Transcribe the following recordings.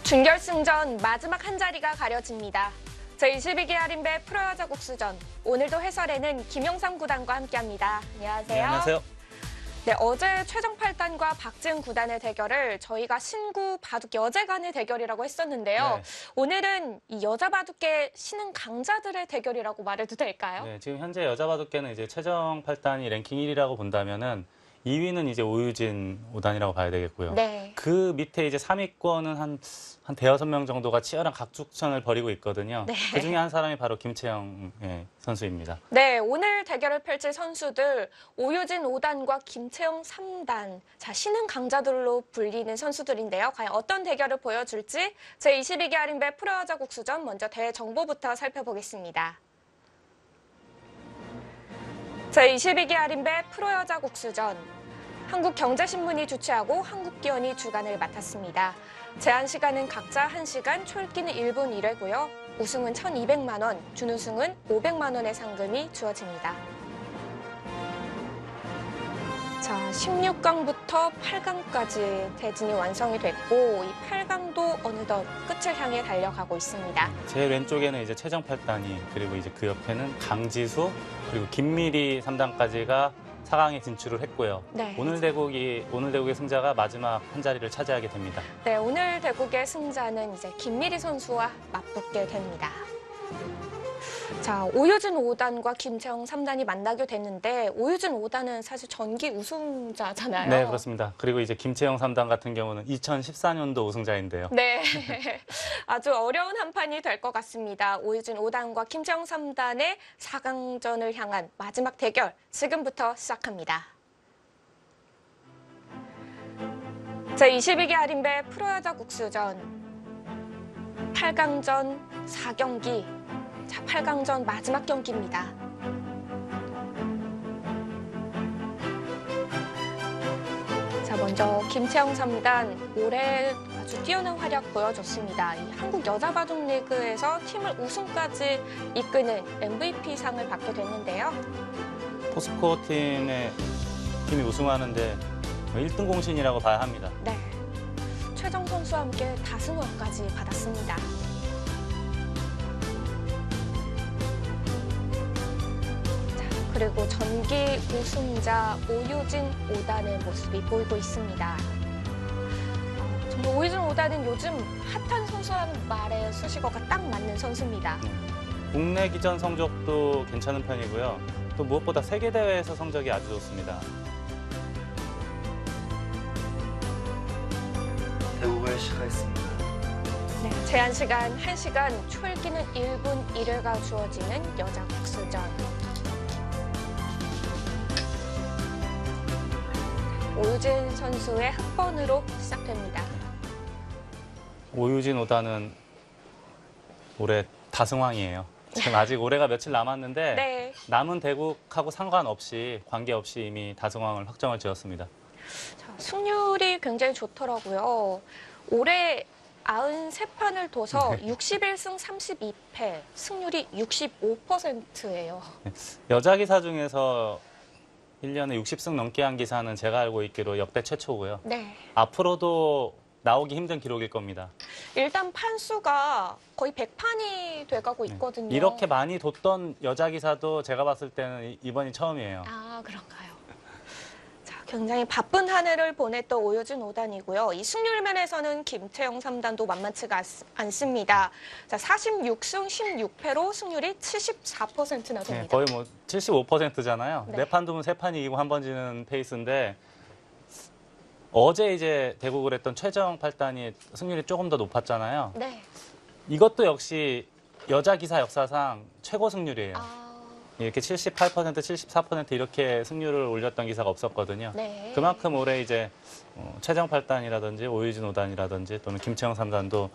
준결승전 마지막 한 자리가 가려집니다. 제22기 할인배 프로여자 국수전. 오늘도 해설에는 김용삼 구단과 함께합니다. 안녕하세요. 네, 안녕하세요. 네, 어제 최정 8단과 박지은 구단의 대결을 저희가 신구 바둑 여제 간의 대결이라고 했었는데요. 네. 오늘은 이 여자 바둑계 신흥 강자들의 대결이라고 말해도 될까요? 네, 지금 현재 여자 바둑계는 이제 최정 8단이 랭킹 1위라고 본다면은 2위는 이제 오유진 5단이라고 봐야 되겠고요. 네. 그 밑에 이제 3위권은 한 대여섯 명 정도가 치열한 각축전을 벌이고 있거든요. 네. 그 중에 한 사람이 바로 김채영 선수입니다. 네, 오늘 대결을 펼칠 선수들 오유진 5단과 김채영 3단. 자, 신흥 강자들로 불리는 선수들인데요. 과연 어떤 대결을 보여줄지 제22기 할인배 프로여자 국수전 먼저 대회 정보부터 살펴보겠습니다. 제22기 할인배 프로여자 국수전. 한국경제신문이 주최하고 한국기원이 주관을 맡았습니다. 제한 시간은 각자 1시간, 초읽기는 1분 1회고요. 우승은 1,200만 원, 준우승은 500만 원의 상금이 주어집니다. 자, 16강부터 8강까지 대진이 완성이 됐고 이 8강도 어느덧 끝을 향해 달려가고 있습니다. 제일 왼쪽에는 이제 최정 8단이, 그리고 이제 그 옆에는 강지수, 그리고 김미리 3단까지가 4강에 진출을 했고요. 네. 오늘 대국의 승자가 마지막 한 자리를 차지하게 됩니다. 네, 오늘 대국의 승자는 이제 김미리 선수와 맞붙게 됩니다. 자, 오유진 5단과 김채영 3단이 만나게 됐는데 오유진 5단은 사실 전기 우승자잖아요. 네, 그렇습니다. 그리고 이제 김채영 3단 같은 경우는 2014년도 우승자인데요. 네, 아주 어려운 한판이 될 것 같습니다. 오유진 5단과 김채영 3단의 4강전을 향한 마지막 대결 지금부터 시작합니다. 제22기 할인배 프로여자 국수전 8강전 4경기. 자, 8강전 마지막 경기입니다. 자, 먼저 김채영 3단 올해 아주 뛰어난 활약 보여줬습니다. 이 한국 여자 바둑 리그에서 팀을 우승까지 이끄는 MVP상을 받게 됐는데요. 포스코 팀이 우승하는데 1등 공신이라고 봐야 합니다. 네, 최정 선수와 함께 다승왕까지 받았습니다. 그리고 전기 우승자 오유진 5단의 모습이 보이고 있습니다. 정말 오유진 5단은 요즘 핫한 선수라는 말에 수식어가 딱 맞는 선수입니다. 국내 기전 성적도 괜찮은 편이고요. 또 무엇보다 세계대회에서 성적이 아주 좋습니다. 대국을 시작하겠습니다. 네, 제한 시간 1시간, 초읽기는 1분 1회가 주어지는 여자 국수전. 오유진 선수의 흑번으로 시작됩니다. 오유진 5단은 올해 다승왕이에요. 지금 아직 올해가 며칠 남았는데 네. 남은 대국하고 상관없이, 관계없이 이미 다승왕을 확정을 지었습니다. 자, 승률이 굉장히 좋더라고요. 올해 93판을 둬서 61승 32패, 승률이 65%예요. 여자 기사 중에서 1년에 60승 넘게 한 기사는 제가 알고 있기로 역대 최초고요. 네. 앞으로도 나오기 힘든 기록일 겁니다. 일단 판수가 거의 100판이 돼가고 있거든요. 이렇게 많이 뒀던 여자 기사도 제가 봤을 때는 이번이 처음이에요. 아, 그런가요? 자, 굉장히 바쁜 한 해를 보냈던 오유진 5단이고요. 이 승률 면에서는 김채영 3단도 만만치가 않습니다. 자, 46승 16패로 승률이 74%나 됩니다. 네, 거의 뭐 75%잖아요. 네. 네 판 두면 세 판 이기고 한 번 지는 페이스인데 어제 이제 대국을 했던 최정 8단이 승률이 조금 더 높았잖아요. 네. 이것도 역시 여자 기사 역사상 최고 승률이에요. 아, 이렇게 78%, 74% 이렇게 승률을 올렸던 기사가 없었거든요. 네. 그만큼 올해 이제 최정 8단이라든지 오유진 5단이라든지 또는 김채영 3단도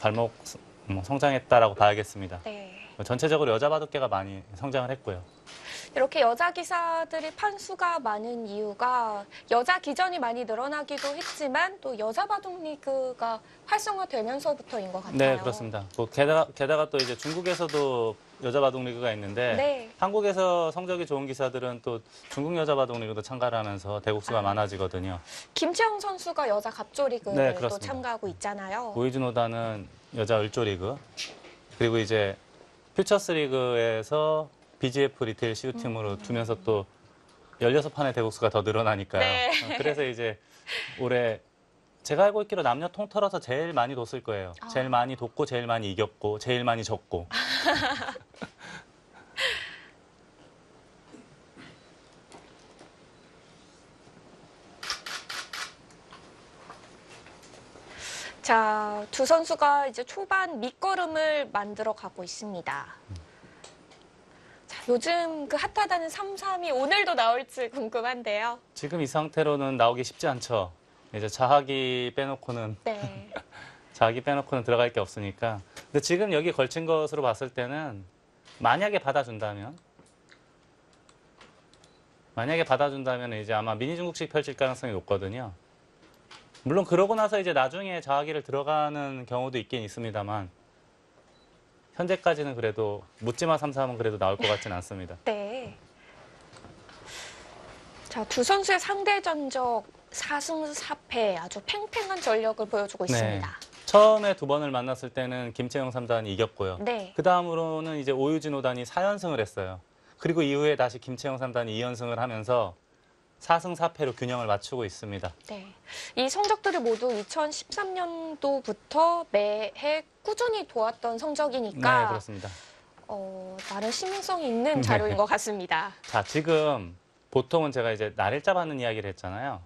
발목 성장했다라고 봐야겠습니다. 네. 전체적으로 여자 바둑계가 많이 성장을 했고요. 이렇게 여자 기사들이 판수가 많은 이유가 여자 기전이 많이 늘어나기도 했지만 또 여자 바둑 리그가 활성화되면서부터인 것 같아요. 네, 그렇습니다. 게다가 또 이제 중국에서도 여자 바둑 리그가 있는데 네. 한국에서 성적이 좋은 기사들은 또 중국 여자 바둑 리그도 참가를 하면서 대국수가 많아지거든요. 김채영 선수가 여자 갑조 네, 리그를 또 그렇습니다. 참가하고 있잖아요. 오이준 오다는 여자 을조 리그, 그리고 이제 퓨처스 리그에서 BGF 리테일 CU 팀으로 두면서 또 16판의 대국수가 더 늘어나니까요. 네. 그래서 이제 올해 제가 알고 있기로 남녀 통틀어서 제일 많이 뒀을 거예요. 제일 많이 뒀고 제일 많이 이겼고 제일 많이 졌고. 자, 두 선수가 이제 초반 밑거름을 만들어 가고 있습니다. 자, 요즘 그 핫하다는 3-3이 오늘도 나올지 궁금한데요. 지금 이 상태로는 나오기 쉽지 않죠. 이제 자학이 빼놓고는 네. 자기 빼놓고는 들어갈 게 없으니까. 근데 지금 여기 걸친 것으로 봤을 때는 만약에 받아준다면 이제 아마 미니 중국식 펼칠 가능성이 높거든요. 물론 그러고 나서 이제 나중에 자하기를 들어가는 경우도 있긴 있습니다만 현재까지는 그래도 묻지마 3-3은 그래도 나올 것 같지는 않습니다. 네. 자, 두 선수의 상대 전적 4승 4패 아주 팽팽한 전력을 보여주고 있습니다. 처음에 두 번을 만났을 때는 김채영 3단이 이겼고요. 네. 그 다음으로는 이제 오유진 5단이 4연승을 했어요. 그리고 이후에 다시 김채영 3단이 2연승을 하면서 4승 4패로 균형을 맞추고 있습니다. 네. 이 성적들을 모두 2013년도부터 매해 꾸준히 도왔던 성적이니까 네, 그렇습니다. 나름 신빙성이 있는 자료인 것 같습니다. 자, 지금 보통은 제가 이제 날일자 받는 이야기를 했잖아요.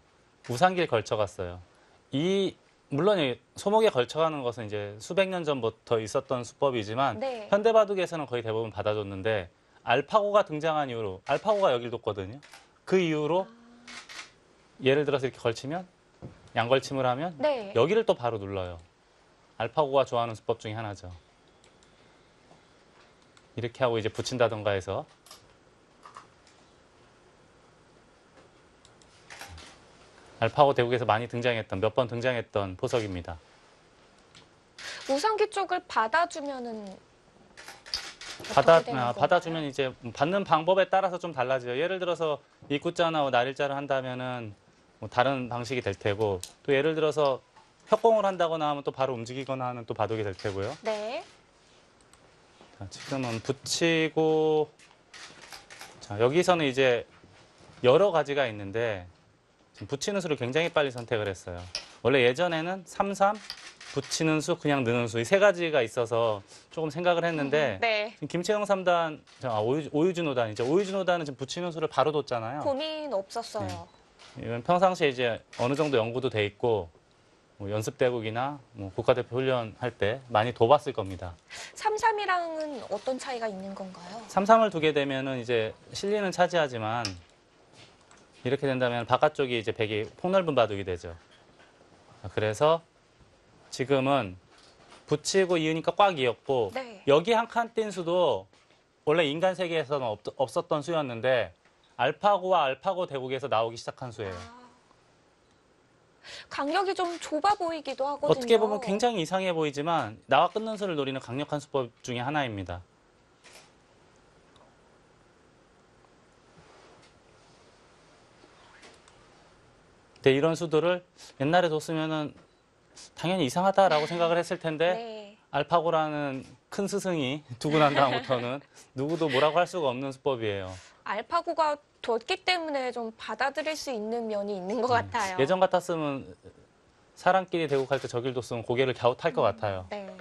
우상길 걸쳐갔어요. 물론 이 소목에 걸쳐가는 것은 이제 수백 년 전부터 있었던 수법이지만 네. 현대바둑에서는 거의 대부분 받아줬는데 알파고가 등장한 이후로 알파고가 여길 뒀거든요. 그 이후로 예를 들어서 이렇게 걸치면 양걸침을 하면 네. 여기를 또 바로 눌러요. 알파고가 좋아하는 수법 중에 하나죠. 이렇게 하고 이제 붙인다던가 해서 알파고 대국에서 많이 등장했던 몇 번 등장했던 포석입니다. 우상기 쪽을 받아주면은 어떻게 되는 건가요? 받아주면 이제 받는 방법에 따라서 좀 달라져요. 예를 들어서 입구자나 날일자를 한다면은 뭐 다른 방식이 될 테고, 또 예를 들어서 협공을 한다거나 하면 또 바로 움직이거나 하는 또 바둑이 될 테고요. 네. 자, 지금은 붙이고, 자, 여기서는 이제 여러 가지가 있는데 지금 붙이는 수를 굉장히 빨리 선택을 했어요. 원래 예전에는 3-3, 붙이는 수, 그냥 느는 수, 이 세 가지가 있어서 조금 생각을 했는데 네. 지금 김채영 3단, 오유준 5단이죠. 오유준 5단은 지금 붙이는 수를 바로 뒀잖아요. 고민 없었어요. 이건 평상시에 이제 어느 정도 연구도 돼 있고 뭐 연습대국이나 뭐 국가대표 훈련할 때 많이 둬봤을 겁니다. 3-3이랑은 어떤 차이가 있는 건가요? 3-3을 두게 되면은 이제 실리는 차지하지만 이렇게 된다면 바깥쪽이 이제 백이 폭넓은 바둑이 되죠. 그래서 지금은 붙이고 이으니까 꽉 이었고 네. 여기 한 칸 뛴 수도 원래 인간 세계에서는 없었던 수였는데 알파고와 알파고 대국에서 나오기 시작한 수예요. 간격이 좀 좁아 보이기도 하거든요. 어떻게 보면 굉장히 이상해 보이지만 나와 끊는 수를 노리는 강력한 수법 중에 하나입니다. 근데 이런 수들을 옛날에 뒀으면은 당연히 이상하다라고 생각을 했을 텐데 네. 알파고라는 큰 스승이 두고 난 다음부터는 누구도 뭐라고 할 수가 없는 수법이에요. 알파고가 뒀기 때문에 좀 받아들일 수 있는 면이 있는 것 같아요. 예전 같았으면 사람끼리 대국할 때 저길 뒀으면 고개를 갸웃할 것 같아요. 네.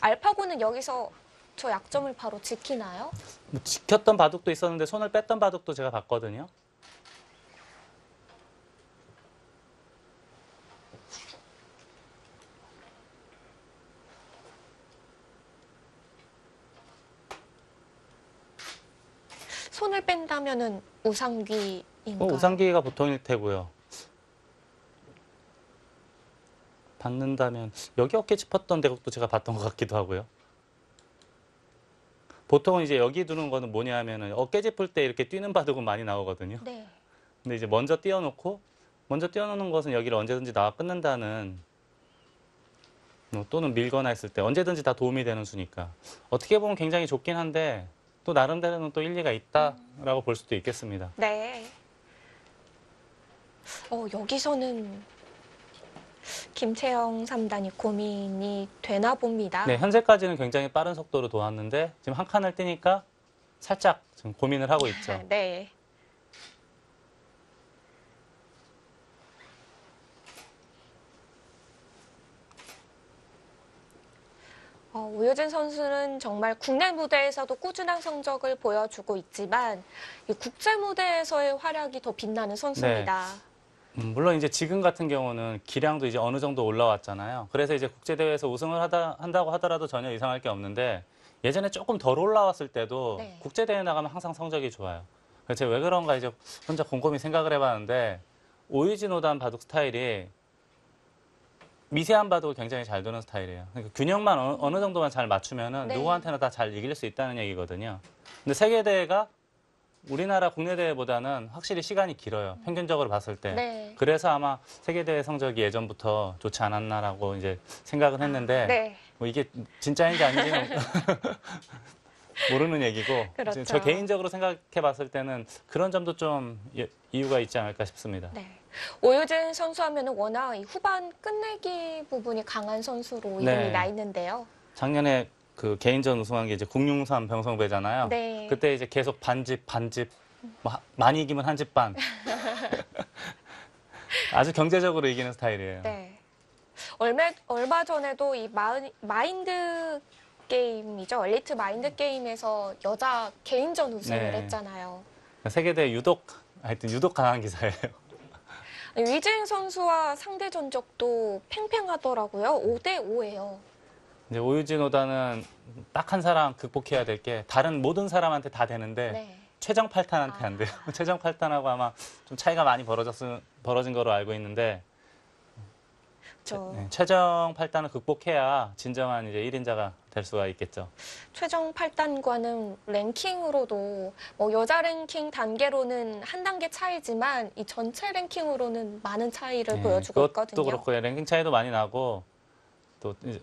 알파고는 여기서 저 약점을 바로 지키나요? 뭐 지켰던 바둑도 있었는데 손을 뺐던 바둑도 제가 봤거든요. 손을 뺀다면은 우상귀인가요? 우상기가 보통일 테고요. 받는다면 여기 어깨 짚었던 대국도 제가 봤던 것 같기도 하고요. 보통은 이제 여기 두는 거는 뭐냐 하면은 어깨 짚을 때 이렇게 뛰는 바둑은 많이 나오거든요. 네. 근데 이제 먼저 띄워놓는 것은 여기를 언제든지 나와 끊는다는 또는 밀거나 했을 때 언제든지 다 도움이 되는 수니까 어떻게 보면 굉장히 좋긴 한데 또 나름대로는 또 일리가 있다라고 볼 수도 있겠습니다. 네. 여기서는 김채영 3단이 고민이 되나 봅니다. 네, 현재까지는 굉장히 빠른 속도로 도왔는데 지금 한 칸을 뛰니까 살짝 지금 고민을 하고 있죠. 네. 오효진 선수는 정말 국내 무대에서도 꾸준한 성적을 보여주고 있지만 이 국제 무대에서의 활약이 더 빛나는 선수입니다. 물론 이제 지금 같은 경우는 기량도 이제 어느 정도 올라왔잖아요. 그래서 이제 국제대회에서 우승을 한다고 하더라도 전혀 이상할 게 없는데 예전에 조금 덜 올라왔을 때도 네. 국제대회 나가면 항상 성적이 좋아요. 그래서 제가 왜 그런가 이제 혼자 곰곰이 생각을 해봤는데 오유진 오단 바둑 스타일이 미세한 바둑을 굉장히 잘 두는 스타일이에요. 그러니까 균형만 어느 정도만 잘 맞추면은 네. 누구한테나 다 잘 이길 수 있다는 얘기거든요. 근데 세계대회가 우리나라 국내 대회보다는 확실히 시간이 길어요. 평균적으로 봤을 때. 네. 그래서 아마 세계대회 성적이 예전부터 좋지 않았나라고 이제 생각을 했는데 네. 뭐 이게 진짜인지 아닌지는 모르는 얘기고 그렇죠. 저 개인적으로 생각해 봤을 때는 그런 점도 좀 이유가 있지 않을까 싶습니다. 네. 오효진 선수 하면 워낙 이 후반 끝내기 부분이 강한 선수로 이름이 네. 나 있는데요. 작년에 그 개인전 우승한 게 이제 063 병성배잖아요. 네. 그때 이제 계속 반집 뭐 많이 이기면 한 집 반. 아주 경제적으로 이기는 스타일이에요. 네. 얼마 전에도 이 마인드 게임이죠. 엘리트 마인드 게임에서 여자 개인전 우승을 네. 했잖아요. 세계대회 유독 강한 기사예요. 위즈행 선수와 상대 전적도 팽팽하더라고요. 5대5예요. 이제 오유진 오다는 딱 한 사람 극복해야 될 게 다른 모든 사람한테 다 되는데 네. 최정 팔탄한테 안 돼요. 최정 팔탄하고 아마 좀 차이가 많이 벌어진 거로 알고 있는데 최정 팔탄을 극복해야 진정한 이제 1인자가 될 수가 있겠죠. 최정 8단과는 랭킹으로도 여자 랭킹 단계로는 한 단계 차이지만 이 전체 랭킹으로는 많은 차이를 보여주고 그것도 있거든요. 그렇고 랭킹 차이도 많이 나고 또 이제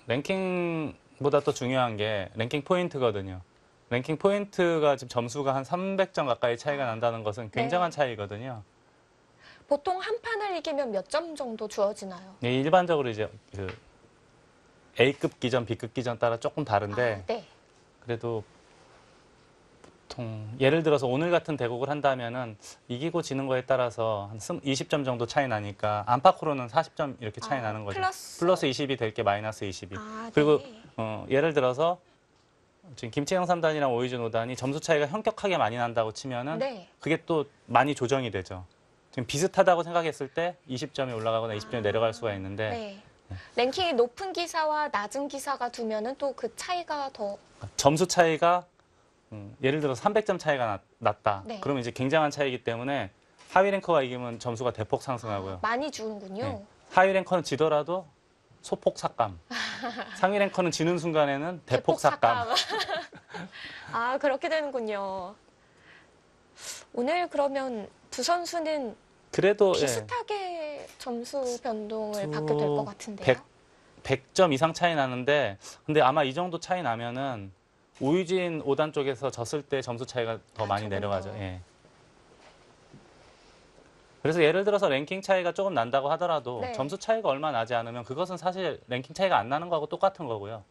랭킹보다 또 중요한 게 랭킹 포인트거든요. 랭킹 포인트가 지금 점수가 한 300점 가까이 차이가 난다는 것은 굉장한 차이거든요. 보통 한 판을 이기면 몇 점 정도 주어지나요? 네, 일반적으로 이제 그 A급 기전, B급 기전 따라 조금 다른데 네. 그래도 보통 예를 들어서 오늘 같은 대국을 한다면은 이기고 지는 거에 따라서 한 20점 정도 차이 나니까 안팎으로는 40점 이렇게 차이 나는 거죠. 플러스 20이 될 게 마이너스 20이. 그리고 네. 예를 들어서 지금 김채영 3단이랑 오유진 5단이 점수 차이가 현격하게 많이 난다고 치면은 네. 그게 또 많이 조정이 되죠. 지금 비슷하다고 생각했을 때 20점이 올라가거나 20점이 내려갈 수가 있는데 네. 랭킹이 높은 기사와 낮은 기사가 두면은 또 그 차이가 더 점수 차이가 예를 들어서 300점 차이가 났다. 네. 그러면 이제 굉장한 차이기 때문에 하위 랭커가 이기면 점수가 대폭 상승하고요. 많이 주는군요. 네. 하위 랭커는 지더라도 소폭 삭감. 상위 랭커는 지는 순간에는 대폭 삭감. 그렇게 되는군요. 오늘 그러면 두 선수는 그래도 비슷하게 점수 변동을 받게 될 것 같은데요. 100점 이상 차이 나는데 근데 아마 이 정도 차이 나면은 오유진 5단 쪽에서 졌을 때 점수 차이가 더 많이 조금 내려가죠. 더. 예. 그래서 예를 들어서 랭킹 차이가 조금 난다고 하더라도 네. 점수 차이가 얼마 나지 않으면 그것은 사실 랭킹 차이가 안 나는 거하고 똑같은 거고요.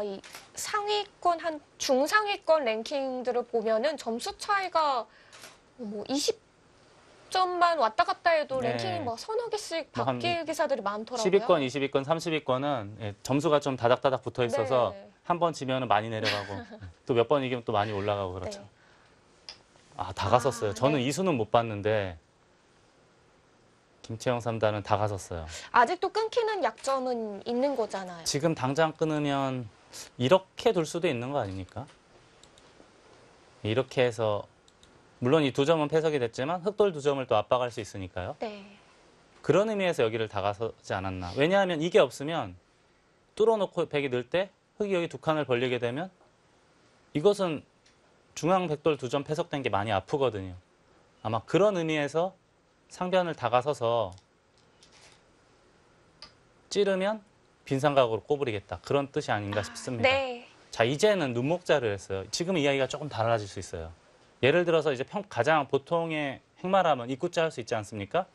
이 상위권 중상위권 랭킹들을 보면은 점수 차이가 뭐 20점만 왔다 갔다 해도 네. 랭킹이 뭐 서너 개씩 뭐한 바뀔 기사들이 많더라고요. 10위권, 20위권, 30위권은 점수가 좀 다닥다닥 붙어 있어서 네. 한 번 지면은 많이 내려가고 또 몇 번 이기면 또 많이 올라가고 그렇죠. 네. 다 갔었어요. 저는 네. 이 수는 못 봤는데 김채영 3단은 다 갔었어요. 아직도 끊기는 약점은 있는 거잖아요. 지금 당장 끊으면 이렇게 둘 수도 있는 거 아닙니까? 이렇게 해서 물론 이 2점은 패석이 됐지만 흑돌 2점을 또 압박할 수 있으니까요. 네. 그런 의미에서 여기를 다 가서지 않았나. 왜냐하면 이게 없으면 뚫어놓고 백이 늘 때 흑이 여기 2칸을 벌리게 되면 이것은 중앙 백돌 2점 패석된 게 많이 아프거든요. 아마 그런 의미에서 상변을 다 가서서 찌르면 빈삼각으로 꼬부리겠다. 그런 뜻이 아닌가 싶습니다. 네. 자, 이제는 눈목자를 했어요. 지금 이야기가 조금 달라질 수 있어요. 예를 들어서 이제 가장 보통의 행마라면 입구자 할 수 있지 않습니까?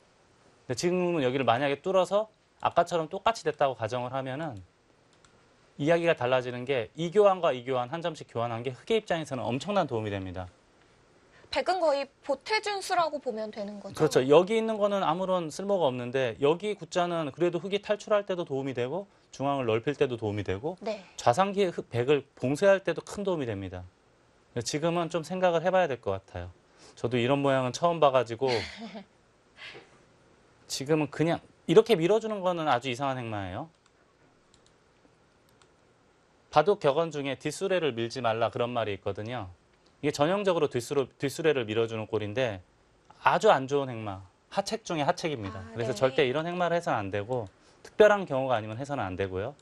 근데 지금은 여기를 만약에 뚫어서 아까처럼 똑같이 됐다고 가정을 하면은 이야기가 달라지는 게 이 교환과 이 교환 한 점씩 교환한 게 흑의 입장에서는 엄청난 도움이 됩니다. 백은 거의 보태준 수라고 보면 되는 거죠. 그렇죠. 여기 있는 거는 아무런 쓸모가 없는데 여기 구자는 그래도 흑이 탈출할 때도 도움이 되고 중앙을 넓힐 때도 도움이 되고 네. 좌상기의 백을 봉쇄할 때도 큰 도움이 됩니다. 지금은 좀 생각을 해봐야 될 것 같아요. 저도 이런 모양은 처음 봐가지고 지금은 그냥 이렇게 밀어주는 거는 아주 이상한 행마예요. 바둑 격언 중에 뒷수레를 밀지 말라 그런 말이 있거든요. 이게 전형적으로 뒷수레를 밀어주는 꼴인데 아주 안 좋은 행마, 하책 중에 하책입니다. 그래서 네. 절대 이런 행마를 해서는 안 되고 특별한 경우가 아니면 해서는 안 되고요.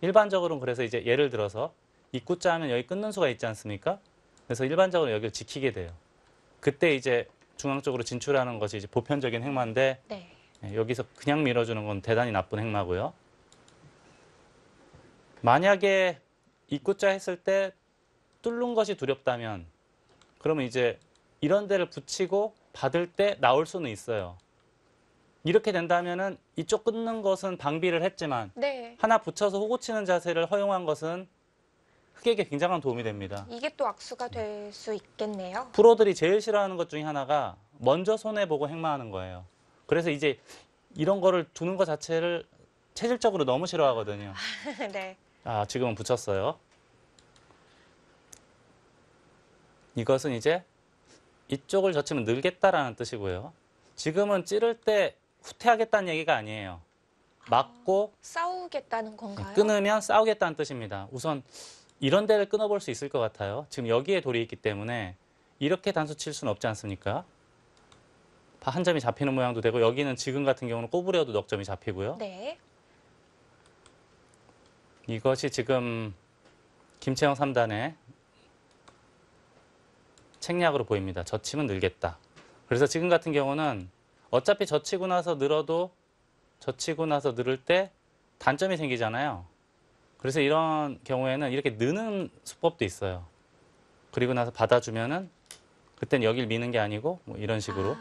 일반적으로는 그래서 이제 예를 들어서 입구자 하면 여기 끊는 수가 있지 않습니까? 그래서 일반적으로 여기를 지키게 돼요. 그때 이제 중앙 쪽으로 진출하는 것이 이제 보편적인 행마인데 네. 여기서 그냥 밀어주는 건 대단히 나쁜 행마고요. 만약에 입구자 했을 때 뚫는 것이 두렵다면 그러면 이제 이런 데를 붙이고 받을 때 나올 수는 있어요. 이렇게 된다면은 이쪽 끊는 것은 방비를 했지만 네. 하나 붙여서 호구 치는 자세를 허용한 것은 흑에게 굉장한 도움이 됩니다. 이게 또 악수가 될 수 있겠네요. 프로들이 제일 싫어하는 것 중에 하나가 먼저 손해보고 행마하는 거예요. 그래서 이제 이런 거를 두는 것 자체를 체질적으로 너무 싫어하거든요. 네. 아, 지금은 붙였어요. 이것은 이제 이쪽을 젖히면 늘겠다라는 뜻이고요. 지금은 찌를 때 후퇴하겠다는 얘기가 아니에요. 맞고 싸우겠다는 건가요? 끊으면 싸우겠다는 뜻입니다. 우선 이런 데를 끊어볼 수 있을 것 같아요. 지금 여기에 돌이 있기 때문에 이렇게 단수 칠 수는 없지 않습니까? 한 점이 잡히는 모양도 되고 여기는 지금 같은 경우는 꼬부려도 넉 점이 잡히고요. 네. 이것이 지금 김채영 3단의 책략으로 보입니다. 젖히면 늘겠다. 그래서 지금 같은 경우는 어차피 젖히고 나서 늘어도 젖히고 나서 늘을 때 단점이 생기잖아요. 그래서 이런 경우에는 이렇게 느는 수법도 있어요. 그리고 나서 받아주면은 그땐 여길 미는 게 아니고 뭐 이런 식으로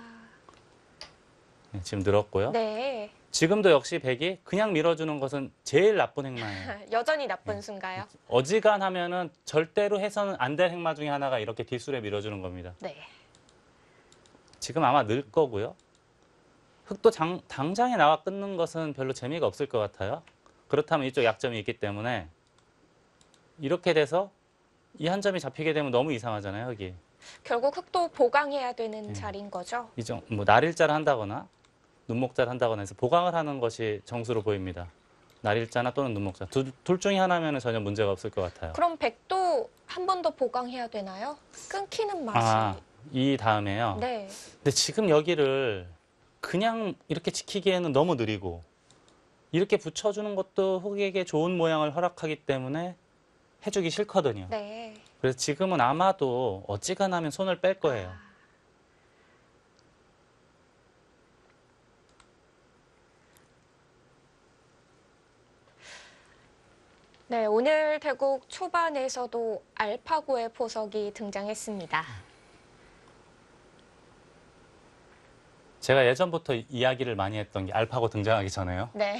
네, 지금 늘었고요. 네. 지금도 역시 백이 그냥 밀어주는 것은 제일 나쁜 행마예요. 여전히 나쁜 수인가요? 어지간하면은 절대로 해서는 안 될 행마 중에 하나가 이렇게 뒷술에 밀어주는 겁니다. 네. 지금 아마 늘 거고요. 흑도 당장에 나와 끊는 것은 별로 재미가 없을 것 같아요. 그렇다면 이쪽 약점이 있기 때문에 이렇게 돼서 이 한 점이 잡히게 되면 너무 이상하잖아요, 흑이. 결국 흑도 보강해야 되는 자리인 거죠? 뭐 날일자를 한다거나 눈목자를 한다거나 해서 보강을 하는 것이 정수로 보입니다. 날일자나 또는 눈목자. 둘 중에 하나면 전혀 문제가 없을 것 같아요. 그럼 백도 한 번 더 보강해야 되나요? 끊기는 맛이. 이 다음에요. 네. 근데 지금 여기를 그냥 이렇게 지키기에는 너무 느리고 이렇게 붙여주는 것도 흑에게 좋은 모양을 허락하기 때문에 해주기 싫거든요. 네. 그래서 지금은 아마도 어지간하면 손을 뺄 거예요. 네, 오늘 대국 초반에서도 알파고의 포석이 등장했습니다. 제가 예전부터 이야기를 많이 했던 게 알파고 등장하기 전에요. 네.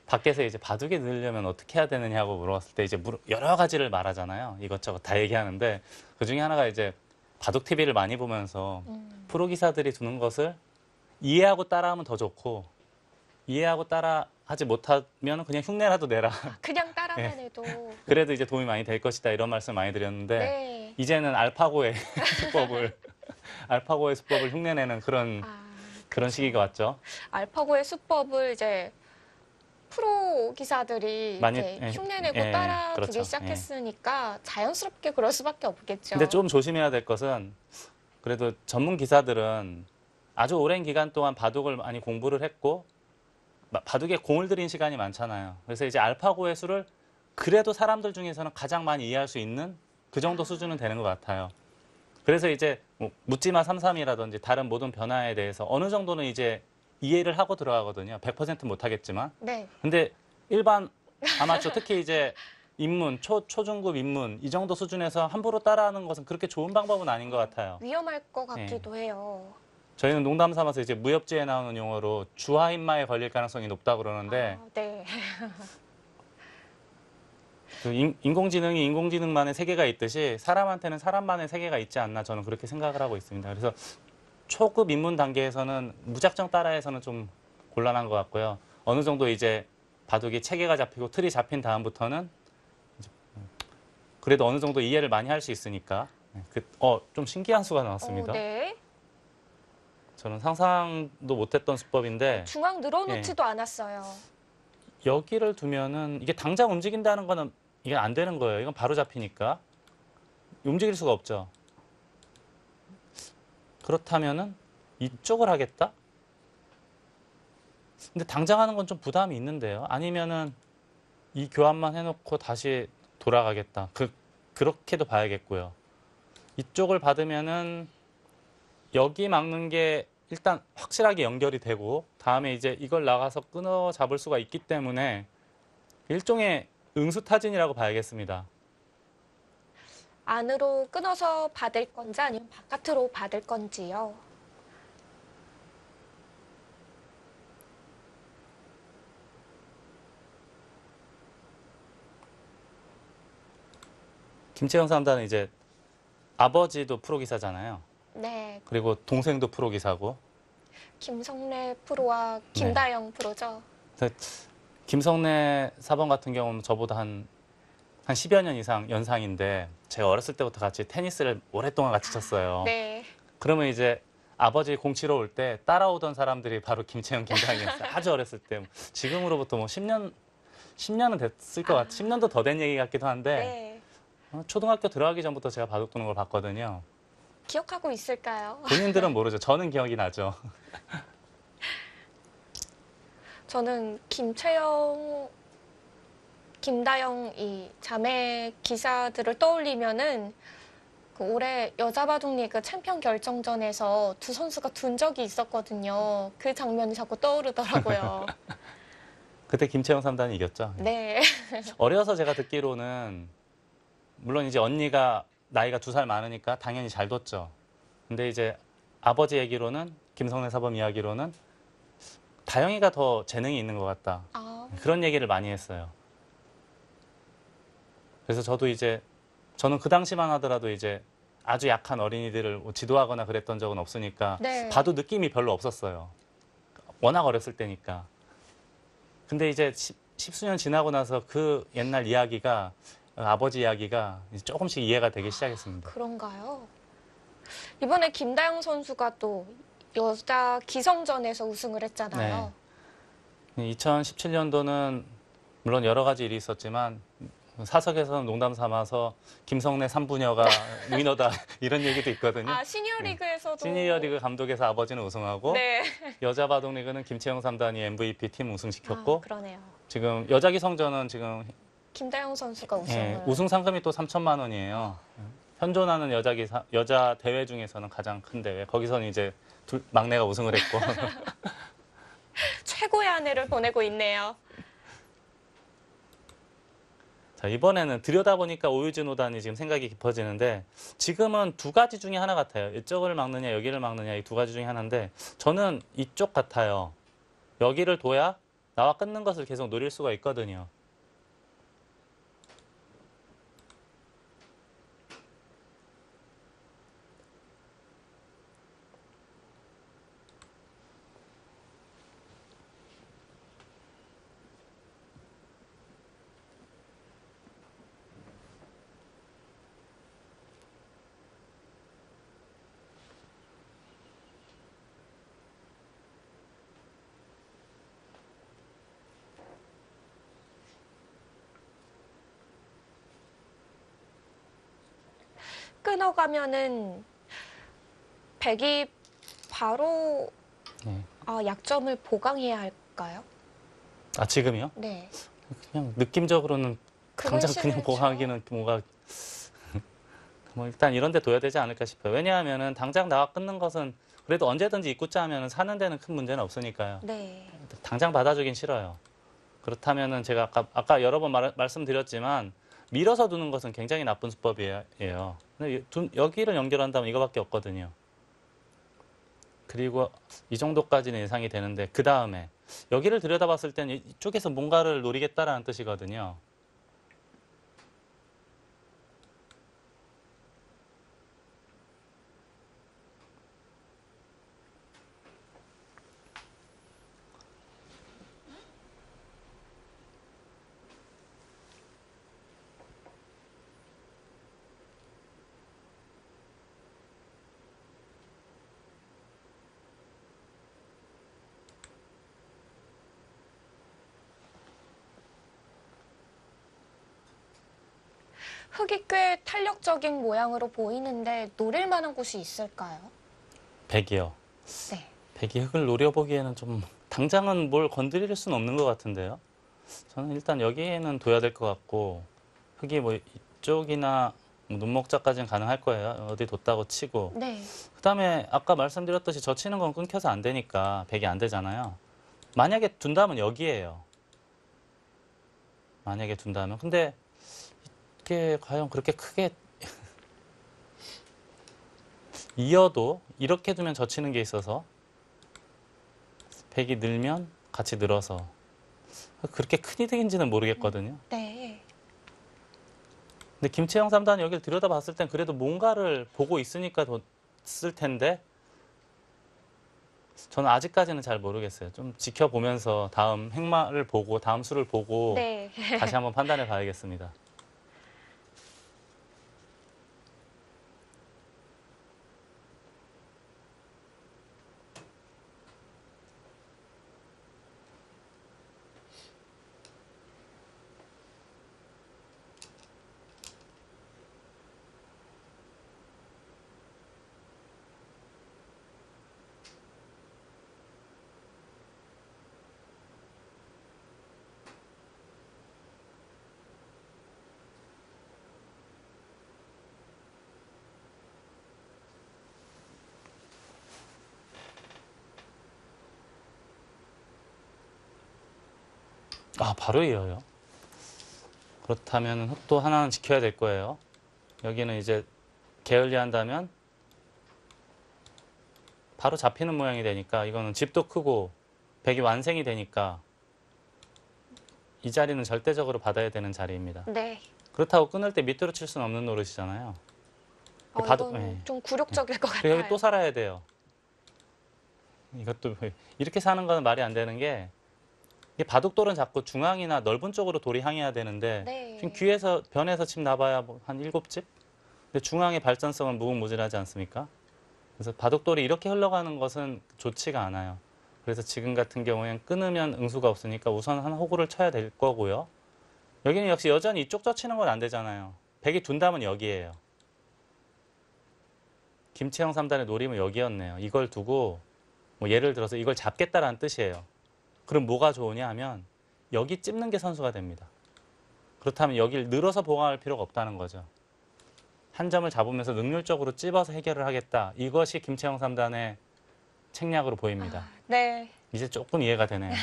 밖에서 이제 바둑에 넣으려면 어떻게 해야 되느냐고 물어봤을 때 이제 여러 가지를 말하잖아요. 이것저것 다 얘기하는데 그 중에 하나가 이제 바둑 TV를 많이 보면서 프로 기사들이 두는 것을 이해하고 따라하면 더 좋고 이해하고 따라하지 못하면 그냥 흉내라도 내라. 그냥 따라만 네. 해도. 그래도 이제 도움이 많이 될 것이다 이런 말씀 많이 드렸는데 네. 이제는 알파고의 수법을 흉내내는 그런 시기가 왔죠. 알파고의 수법을 이제 프로 기사들이 많이, 이제 흉내내고 따라주기 그렇죠. 시작했으니까 자연스럽게 그럴 수밖에 없겠죠. 근데 좀 조심해야 될 것은 그래도 전문 기사들은 아주 오랜 기간 동안 바둑을 많이 공부를 했고 바둑에 공을 들인 시간이 많잖아요. 그래서 이제 알파고의 수를 그래도 사람들 중에서는 가장 많이 이해할 수 있는 그 정도 수준은 되는 것 같아요. 그래서 이제 뭐 묻지마 33이라든지 다른 모든 변화에 대해서 어느 정도는 이제 이해를 하고 들어가거든요. 100% 못하겠지만. 네. 근데 일반 아마추어 특히 이제 입문, 초중급 입문 이 정도 수준에서 함부로 따라하는 것은 그렇게 좋은 방법은 아닌 것 같아요. 위험할 것 같기도 해요. 저희는 농담 삼아서 이제 무협지에 나오는 용어로 주화인마에 걸릴 가능성이 높다고 그러는데 네. 그 인공지능이 인공지능만의 세계가 있듯이 사람한테는 사람만의 세계가 있지 않나 저는 그렇게 생각을 하고 있습니다. 그래서 초급 입문 단계에서는 무작정 따라해서는 좀 곤란한 것 같고요. 어느 정도 이제 바둑이 체계가 잡히고 틀이 잡힌 다음부터는 이제 그래도 어느 정도 이해를 많이 할 수 있으니까 좀 신기한 수가 나왔습니다. 네. 저는 상상도 못했던 수법인데 중앙 늘어놓지도 않았어요. 여기를 두면은 이게 당장 움직인다는 거는 이게 안 되는 거예요. 이건 바로 잡히니까 움직일 수가 없죠. 그렇다면은 이쪽을 하겠다? 근데 당장 하는 건 좀 부담이 있는데요. 아니면은 이 교환만 해놓고 다시 돌아가겠다. 그렇게도 봐야겠고요. 이쪽을 받으면은 여기 막는 게 일단 확실하게 연결이 되고 다음에 이제 이걸 나가서 끊어 잡을 수가 있기 때문에 일종의 응수타진이라고 봐야겠습니다. 안으로 끊어서 받을 건지 아니면 바깥으로 받을 건지요. 김채영 삼단은 이제 아버지도 프로기사잖아요. 네. 그리고 동생도 프로기사고. 김성래 프로와 김다영 프로죠. 김성래 사범 같은 경우는 저보다 한 10여 년 이상 연상인데 제가 어렸을 때부터 같이 테니스를 오랫동안 같이 쳤어요. 네. 그러면 이제 아버지 공 치러 올 때 따라오던 사람들이 바로 김채영, 김다영이었어요. 아주 어렸을 때. 지금으로부터 뭐 10년은 됐을 것 같아요. 10년도 더 된 얘기 같기도 한데 네. 초등학교 들어가기 전부터 제가 바둑 두는 걸 봤거든요. 기억하고 있을까요? 본인들은 모르죠. 저는 기억이 나죠. 저는 김채영, 김다영 이 자매 기사들을 떠올리면은 그 올해 여자 바둑 리그 챔피언 결정전에서 두 선수가 둔 적이 있었거든요. 그 장면이 자꾸 떠오르더라고요. 그때 김채영 삼단이 이겼죠. 네. 어려서 제가 듣기로는 물론 이제 언니가 나이가 2살 많으니까 당연히 잘 뒀죠. 근데 이제 아버지 얘기로는 김성래 사범 이야기로는 다영이가 더 재능이 있는 것 같다. 아, 그런 얘기를 많이 했어요. 그래서 저는 그 당시만 하더라도 이제 아주 약한 어린이들을 지도하거나 그랬던 적은 없으니까 네. 봐도 느낌이 별로 없었어요. 워낙 어렸을 때니까. 근데 이제 십수년 지나고 나서 그 옛날 이야기가 아버지 이야기가 이제 조금씩 이해가 되기 시작했습니다. 그런가요? 이번에 김다영 선수가 또 여자 기성전에서 우승을 했잖아요. 2017년도는 물론 여러 가지 일이 있었지만 사석에서는 농담 삼아서 김성래 삼부녀가 위너다 이런 얘기도 있거든요. 아, 시니어 리그에서도. 시니어 리그 감독에서 아버지는 우승하고 네. 여자 바둑 리그는 김채영 삼단이 MVP 팀 우승시켰고 아, 그러네요. 지금 여자 기성전은 지금 김다영 선수가 우승을. 우승 상금이 또 3천만 원이에요. 현존하는 여자 대회 중에서는 가장 큰 대회. 거기서는 이제 막내가 우승을 했고. 최고의 한 해를 보내고 있네요. 자, 이번에는 들여다보니까 오유진 오단이 지금 생각이 깊어지는데 지금은 두 가지 중에 하나 같아요. 이쪽을 막느냐 여기를 막느냐 이 두 가지 중에 하나인데 저는 이쪽 같아요. 여기를 둬야 나와 끊는 것을 계속 노릴 수가 있거든요. 끊어가면은 백이 바로 네. 약점을 보강해야 할까요? 아, 지금이요? 네. 그냥 느낌적으로는 그건 당장 그냥 싫죠. 보강하기는 뭔가 뭐 일단 이런 데 둬야 되지 않을까 싶어요. 왜냐하면은 당장 나와 끊는 것은 그래도 언제든지 입구자 하면은 사는 데는 큰 문제는 없으니까요. 네. 당장 받아주긴 싫어요. 그렇다면은 제가 아까 여러 번 말씀드렸지만 밀어서 두는 것은 굉장히 나쁜 수법이에요. 근데 여기를 연결한다면 이거밖에 없거든요. 그리고 이 정도까지는 예상이 되는데 그 다음에 여기를 들여다봤을 때는 이쪽에서 뭔가를 노리겠다라는 뜻이거든요. 흙이 꽤 탄력적인 모양으로 보이는데 노릴 만한 곳이 있을까요? 백이요. 네. 백이 흙을 노려보기에는 좀 당장은 뭘 건드릴 수는 없는 것 같은데요. 저는 일단 여기에는 둬야 될 것 같고 흙이 뭐 이쪽이나 눈목자까지는 가능할 거예요. 어디 뒀다고 치고. 네. 그다음에 아까 말씀드렸듯이 젖히는 건 끊겨서 안 되니까 백이 안 되잖아요. 만약에 둔다면 여기에요. 만약에 둔다면. 근데 이게 과연 그렇게 크게 이어도 이렇게 두면 젖히는 게 있어서 백이 늘면 같이 늘어서 그렇게 큰 이득인지는 모르겠거든요. 네. 근데 김채영 3단이 여기를 들여다봤을 땐 그래도 뭔가를 보고 있으니까 뒀을 텐데 저는 아직까지는 잘 모르겠어요. 좀 지켜보면서 다음 행마를 보고 다음 수를 보고 네. 다시 한번 판단해 봐야겠습니다. 아, 바로 이어요. 그렇다면 흙도 하나는 지켜야 될 거예요. 여기는 이제 게을리한다면 바로 잡히는 모양이 되니까 이거는 집도 크고 백이 완생이 되니까 이 자리는 절대적으로 받아야 되는 자리입니다. 네. 그렇다고 끊을 때 밑으로 칠 수는 없는 노릇이잖아요. 이건 예. 좀 굴욕적일 것 그리고 여기 같아요. 또 살아야 돼요. 이것도 이렇게 사는 건 말이 안 되는 게 이게 바둑돌은 자꾸 중앙이나 넓은 쪽으로 돌이 향해야 되는데 네. 지금 귀에서 변에서 집 나봐야 뭐한 7집? 근데 중앙의 발전성은 무궁무진하지 않습니까? 그래서 바둑돌이 이렇게 흘러가는 것은 좋지가 않아요. 그래서 지금 같은 경우에는 끊으면 응수가 없으니까 우선 한 호구를 쳐야 될 거고요. 여기는 역시 여전히 이쪽 젖히는 건 안 되잖아요. 백이 둔다면 여기에요. 김채영 3단의 노림은 여기였네요. 이걸 두고 뭐 예를 들어서 이걸 잡겠다라는 뜻이에요. 그럼 뭐가 좋으냐 하면 여기 찝는 게 선수가 됩니다. 그렇다면 여기를 늘어서 보강할 필요가 없다는 거죠. 한 점을 잡으면서 능률적으로 찝어서 해결을 하겠다. 이것이 김채영 3단의 책략으로 보입니다. 네. 이제 조금 이해가 되네요.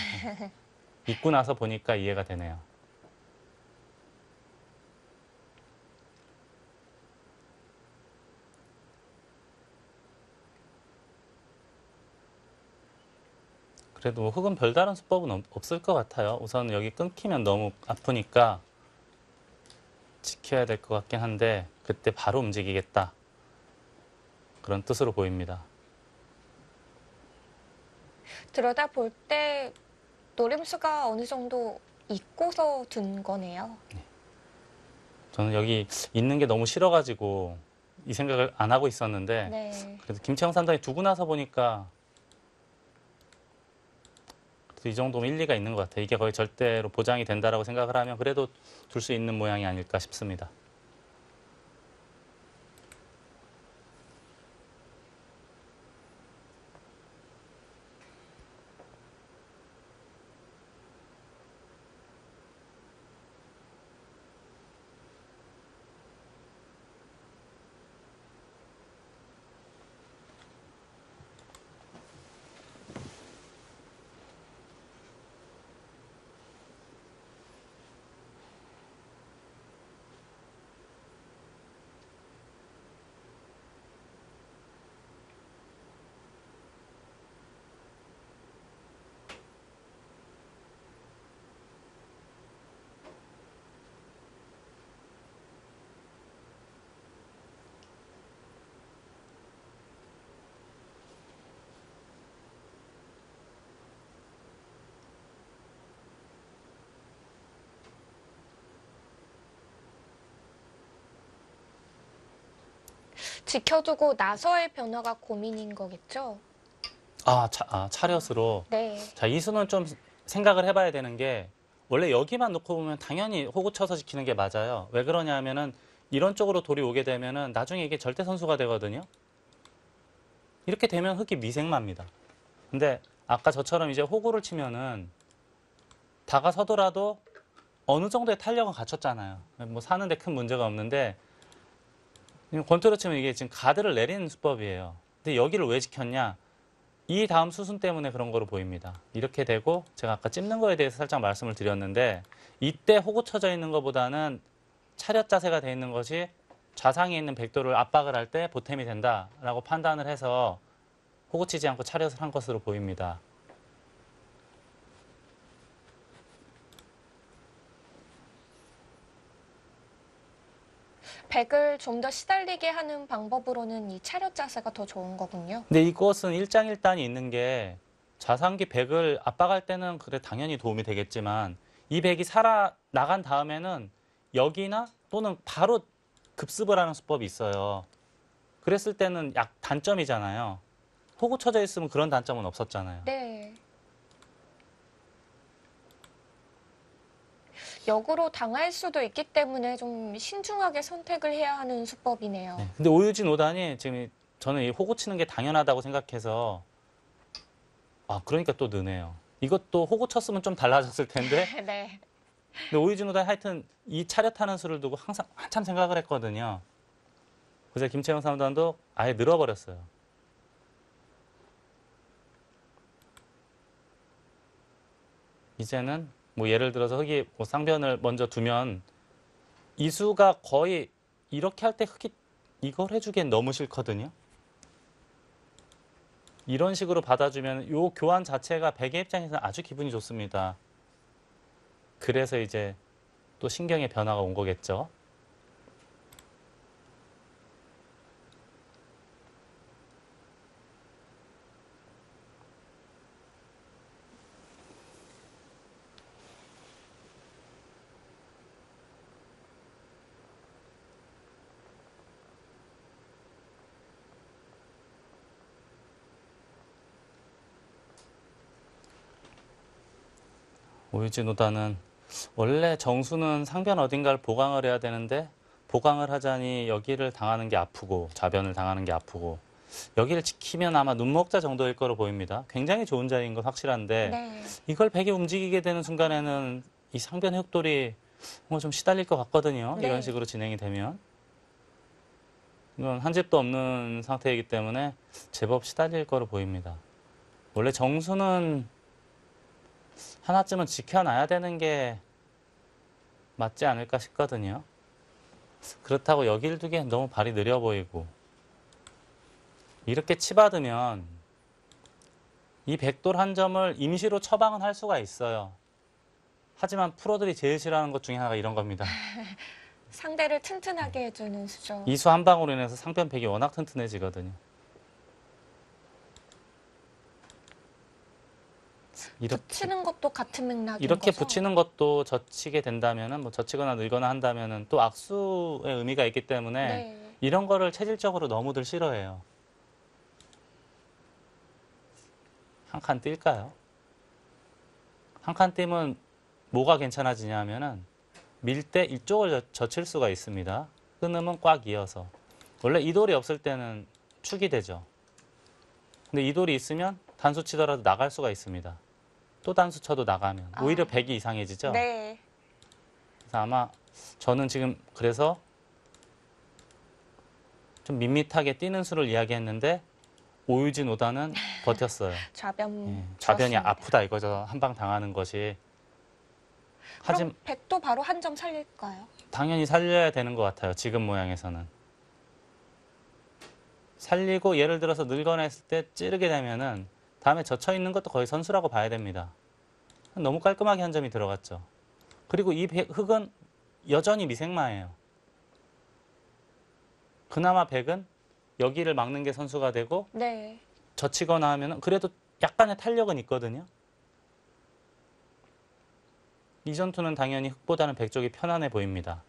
읽고 나서 보니까 이해가 되네요. 그래도 뭐 흙은 별다른 수법은 없을 것 같아요. 우선 여기 끊기면 너무 아프니까 지켜야 될 것 같긴 한데 그때 바로 움직이겠다. 그런 뜻으로 보입니다. 들여다볼 때 노림수가 어느 정도 있고서 둔 거네요. 저는 여기 있는 게 너무 싫어가지고 이 생각을 안 하고 있었는데 네. 그래도 김채영 3단이 두고 나서 보니까 이 정도면 일리가 있는 것 같아요. 이게 거의 절대로 보장이 된다라고 생각을 하면 그래도 둘 수 있는 모양이 아닐까 싶습니다. 지켜두고 나서의 변화가 고민인 거겠죠? 차렷으로. 네. 자, 이 수는 좀 생각을 해봐야 되는 게 원래 여기만 놓고 보면 당연히 호구 쳐서 지키는 게 맞아요. 왜 그러냐 하면은 이런 쪽으로 돌이 오게 되면은 나중에 이게 절대 선수가 되거든요. 이렇게 되면 흙이 미생마입니다. 근데 아까 저처럼 이제 호구를 치면은 다가서더라도 어느 정도의 탄력은 갖췄잖아요. 뭐 사는데 큰 문제가 없는데 권투로 치면 이게 지금 가드를 내리는 수법이에요. 근데 여기를 왜 지켰냐? 이 다음 수순 때문에 그런 거로 보입니다. 이렇게 되고 제가 아까 찝는 거에 대해서 살짝 말씀을 드렸는데 이때 호구 쳐져 있는 것보다는 차렷 자세가 돼 있는 것이 좌상에 있는 백도를 압박을 할 때 보탬이 된다라고 판단을 해서 호구 치지 않고 차렷을 한 것으로 보입니다. 백을 좀 더 시달리게 하는 방법으로는 이 차렷 자세가 더 좋은 거군요. 근데 이것은 일장일단이 있는 게 좌상기 백을 압박할 때는 그래 당연히 도움이 되겠지만 이 백이 살아 나간 다음에는 여기나 또는 바로 급습을 하는 수법이 있어요. 그랬을 때는 약 단점이잖아요. 호구 쳐져 있으면 그런 단점은 없었잖아요. 네. 역으로 당할 수도 있기 때문에 좀 신중하게 선택을 해야 하는 수법이네요. 네. 근데 오유진 5단이 지금 저는 이 호구 치는 게 당연하다고 생각해서 그러니까 또 느네요. 이것도 호구 쳤으면 좀 달라졌을 텐데 네. 근데 오유진 5단이 하여튼 이 차렷하는 수를 두고 항상 한참 생각을 했거든요. 그래서 김채영 3단도 아예 늘어버렸어요. 이제는 뭐 예를 들어서 흙이 뭐 쌍변을 먼저 두면 이 수가 거의 이렇게 할 때 흙이 이걸 해주기엔 너무 싫거든요. 이런 식으로 받아주면 요 교환 자체가 백의 입장에서는 아주 기분이 좋습니다. 그래서 이제 또 신경의 변화가 온 거겠죠. 오유진 5단은 원래 정수는 상변 어딘가를 보강을 해야 되는데 보강을 하자니 여기를 당하는 게 아프고 좌변을 당하는 게 아프고 여기를 지키면 아마 눈목자 정도일 거로 보입니다. 굉장히 좋은 자리인 건 확실한데 네. 이걸 백이 움직이게 되는 순간에는 이 상변 흑돌이 뭔가 좀 시달릴 것 같거든요. 네. 이런 식으로 진행이 되면. 이건 한 집도 없는 상태이기 때문에 제법 시달릴 거로 보입니다. 원래 정수는 하나쯤은 지켜놔야 되는 게 맞지 않을까 싶거든요. 그렇다고 여기를 두기엔 너무 발이 느려 보이고 이렇게 치받으면 이 백돌 한 점을 임시로 처방은 할 수가 있어요. 하지만 프로들이 제일 싫어하는 것 중에 하나가 이런 겁니다. 상대를 튼튼하게 해주는 수죠. 이수 한 방으로 인해서 상변 백이 워낙 튼튼해지거든요. 붙이는 것도 같은 맥락인 이렇게 거죠? 붙이는 것도 젖히게 된다면은 뭐 젖히거나 늘거나 한다면은 또 악수의 의미가 있기 때문에 네. 이런 거를 체질적으로 너무들 싫어해요. 한 칸 뛸까요? 한 칸 뛰면 뭐가 괜찮아지냐면은 밀 때 이쪽을 젖힐 수가 있습니다. 끊으면 꽉 이어서. 원래 이 돌이 없을 때는 축이 되죠. 근데 이 돌이 있으면 단수 치더라도 나갈 수가 있습니다. 또 단수 쳐도 나가면 오히려 백이 이상해지죠. 네. 그래서 아마 저는 지금 그래서 좀 밋밋하게 뛰는 수를 이야기했는데 오유진 5단은 버텼어요. 좌변. 좌변이 좋았습니다. 아프다 이거죠. 한 방 당하는 것이. 하지만 그럼 백도 바로 한 점 살릴까요? 당연히 살려야 되는 것 같아요. 지금 모양에서는. 살리고 예를 들어서 늘거나 했을 때 찌르게 되면은 다음에 젖혀 있는 것도 거의 선수라고 봐야 됩니다. 너무 깔끔하게 한 점이 들어갔죠. 그리고 이 흙은 여전히 미생마예요. 그나마 백은 여기를 막는 게 선수가 되고 네. 젖히거나 하면은 그래도 약간의 탄력은 있거든요. 이 전투는 당연히 흙보다는 백 쪽이 편안해 보입니다.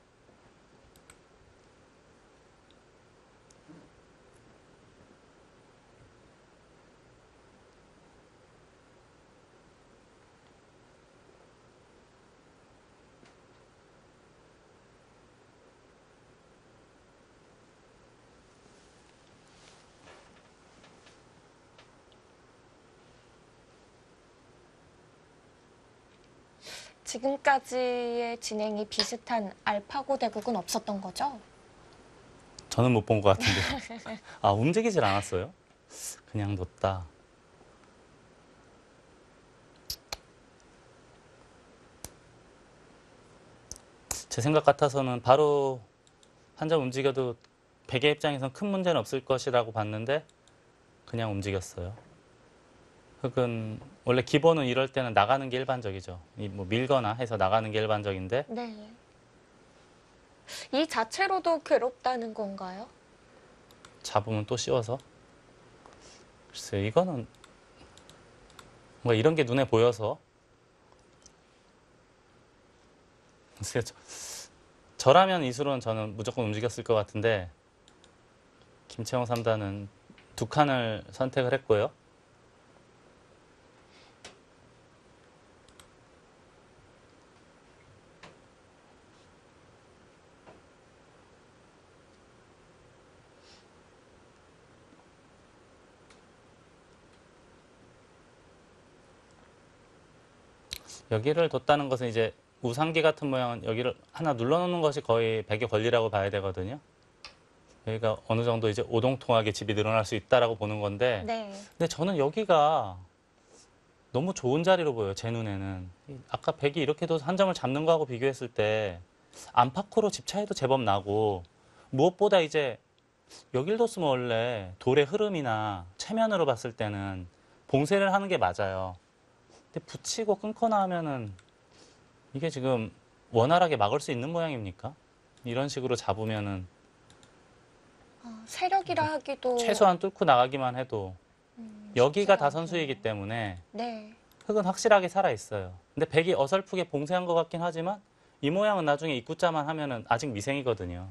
지금까지의 진행이 비슷한 알파고 대국은 없었던 거죠? 저는 못 본 것 같은데. 아, 움직이질 않았어요? 그냥 뒀다. 제 생각 같아서는 바로 한 점 움직여도 베개 입장에선 큰 문제는 없을 것이라고 봤는데 그냥 움직였어요. 흑은 원래 기본은 이럴 때는 나가는 게 일반적이죠. 뭐 밀거나 해서 나가는 게 일반적인데 네. 이 자체로도 괴롭다는 건가요? 잡으면 또 씌워서. 글쎄요, 이거는 뭔가 이런 게 눈에 보여서. 글쎄요, 저라면 이수로는 저는 무조건 움직였을 것 같은데 김채영 3단은 두 칸을 선택을 했고요. 여기를 뒀다는 것은 이제 우상기 같은 모양은 여기를 하나 눌러놓는 것이 거의 베개 권리라고 봐야 되거든요. 여기가 어느 정도 이제 오동통하게 집이 늘어날 수 있다라고 보는 건데, 네. 근데 저는 여기가 너무 좋은 자리로 보여요. 제 눈에는. 아까 백이 이렇게 둬서 한 점을 잡는 거하고 비교했을 때 안팎으로 집 차이도 제법 나고, 무엇보다 이제 여길 뒀으면 원래 돌의 흐름이나 체면으로 봤을 때는 봉쇄를 하는 게 맞아요. 근데 붙이고 끊거나 하면은 이게 지금 원활하게 막을 수 있는 모양입니까? 이런 식으로 잡으면은 세력이라 하기도 최소한 뚫고 나가기만 해도 여기가 쉽지 다 않네요. 선수이기 때문에 네. 흙은 확실하게 살아 있어요. 근데 백이 어설프게 봉쇄한 것 같긴 하지만 이 모양은 나중에 입구자만 하면은 아직 미생이거든요.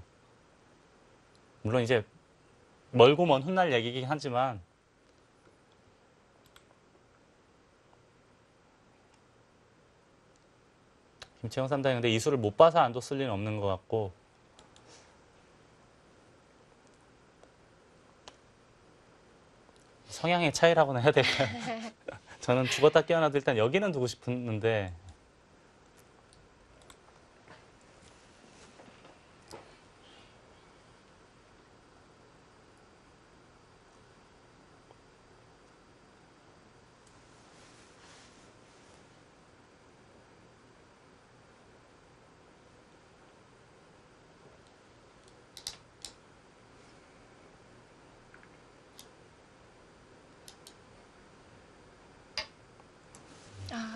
물론 이제 멀고 먼 훗날 얘기긴 하지만 김채영 3단이 근데 이수를 못 봐서 안 뒀을 리는 없는 것 같고, 성향의 차이라고나 해야 될까요? 저는 죽었다 깨어나도 일단 여기는 두고 싶었는데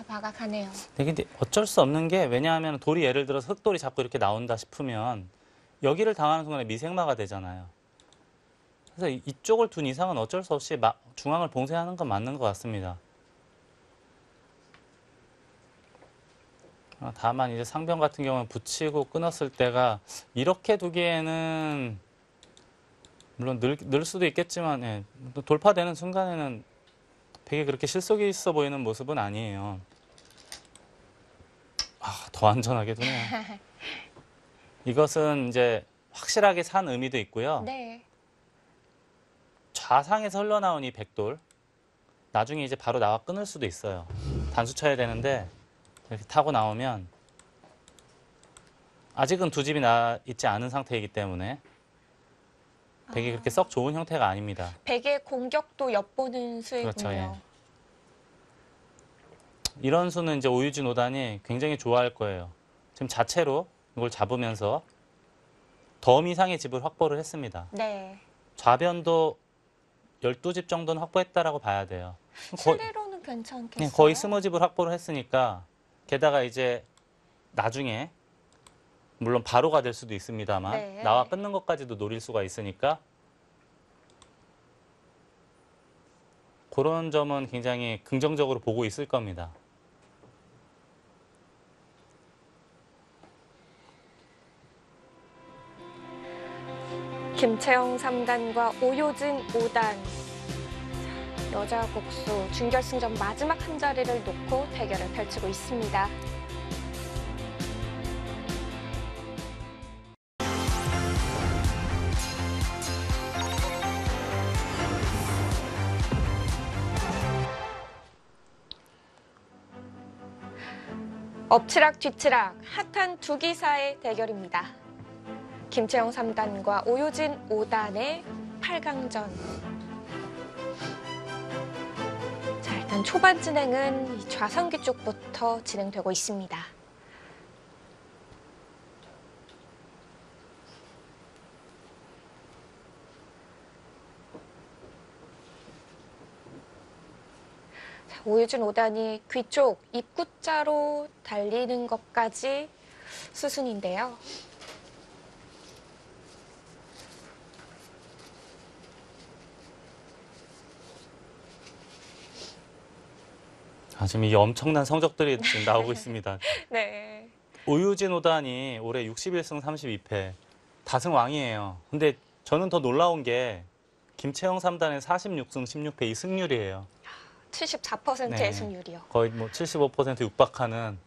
박아가네요. 근데 어쩔 수 없는 게, 왜냐하면 돌이 예를 들어서 흑돌이 자꾸 이렇게 나온다 싶으면 여기를 당하는 순간에 미생마가 되잖아요. 그래서 이쪽을 둔 이상은 어쩔 수 없이 중앙을 봉쇄하는 건 맞는 것 같습니다. 다만 이제 상병 같은 경우는 붙이고 끊었을 때가 이렇게 두기에는 물론 늘 수도 있겠지만, 예, 돌파되는 순간에는 되게 그렇게 실속이 있어 보이는 모습은 아니에요. 더 안전하게 두네요. 이것은 이제 확실하게 산 의미도 있고요. 네. 좌상에서 흘러나온 이 백돌, 나중에 이제 바로 나와 끊을 수도 있어요. 단수 쳐야 되는데 이렇게 타고 나오면 아직은 두 집이 나 있지 않은 상태이기 때문에 백이 그렇게 썩 좋은 형태가 아닙니다. 백의 공격도 엿보는 수이군요. 그렇죠, 예. 이런 수는 이제 오유진 5단이 굉장히 좋아할 거예요. 지금 자체로 이걸 잡으면서 덤 이상의 집을 확보를 했습니다. 네. 좌변도 12집 정도는 확보했다라고 봐야 돼요. 실내로는 괜찮겠어요? 거의 스무집을 확보를 했으니까, 게다가 이제 나중에 물론 바로가 될 수도 있습니다만 네. 나와 끊는 것까지도 노릴 수가 있으니까 그런 점은 굉장히 긍정적으로 보고 있을 겁니다. 김채영 3단과 오효진 5단. 여자 국수 준결승전 마지막 한 자리를 놓고 대결을 펼치고 있습니다. 엎치락 뒤치락 핫한 두 기사의 대결입니다. 김채영 3단과 오유진 5단의 8강전. 자, 일단 초반 진행은 이 좌선기 쪽부터 진행되고 있습니다. 오유진 5단이 귀 쪽 입구자로 달리는 것까지 수순인데요. 지금 이 엄청난 성적들이 지금 나오고 있습니다. 네. 오유진 5단이 올해 61승 32패, 다승왕이에요. 근데 저는 더 놀라운 게 김채영 3단의 46승 16패 이 승률이에요. 74%의 네. 승률이요. 거의 뭐 75% 육박하는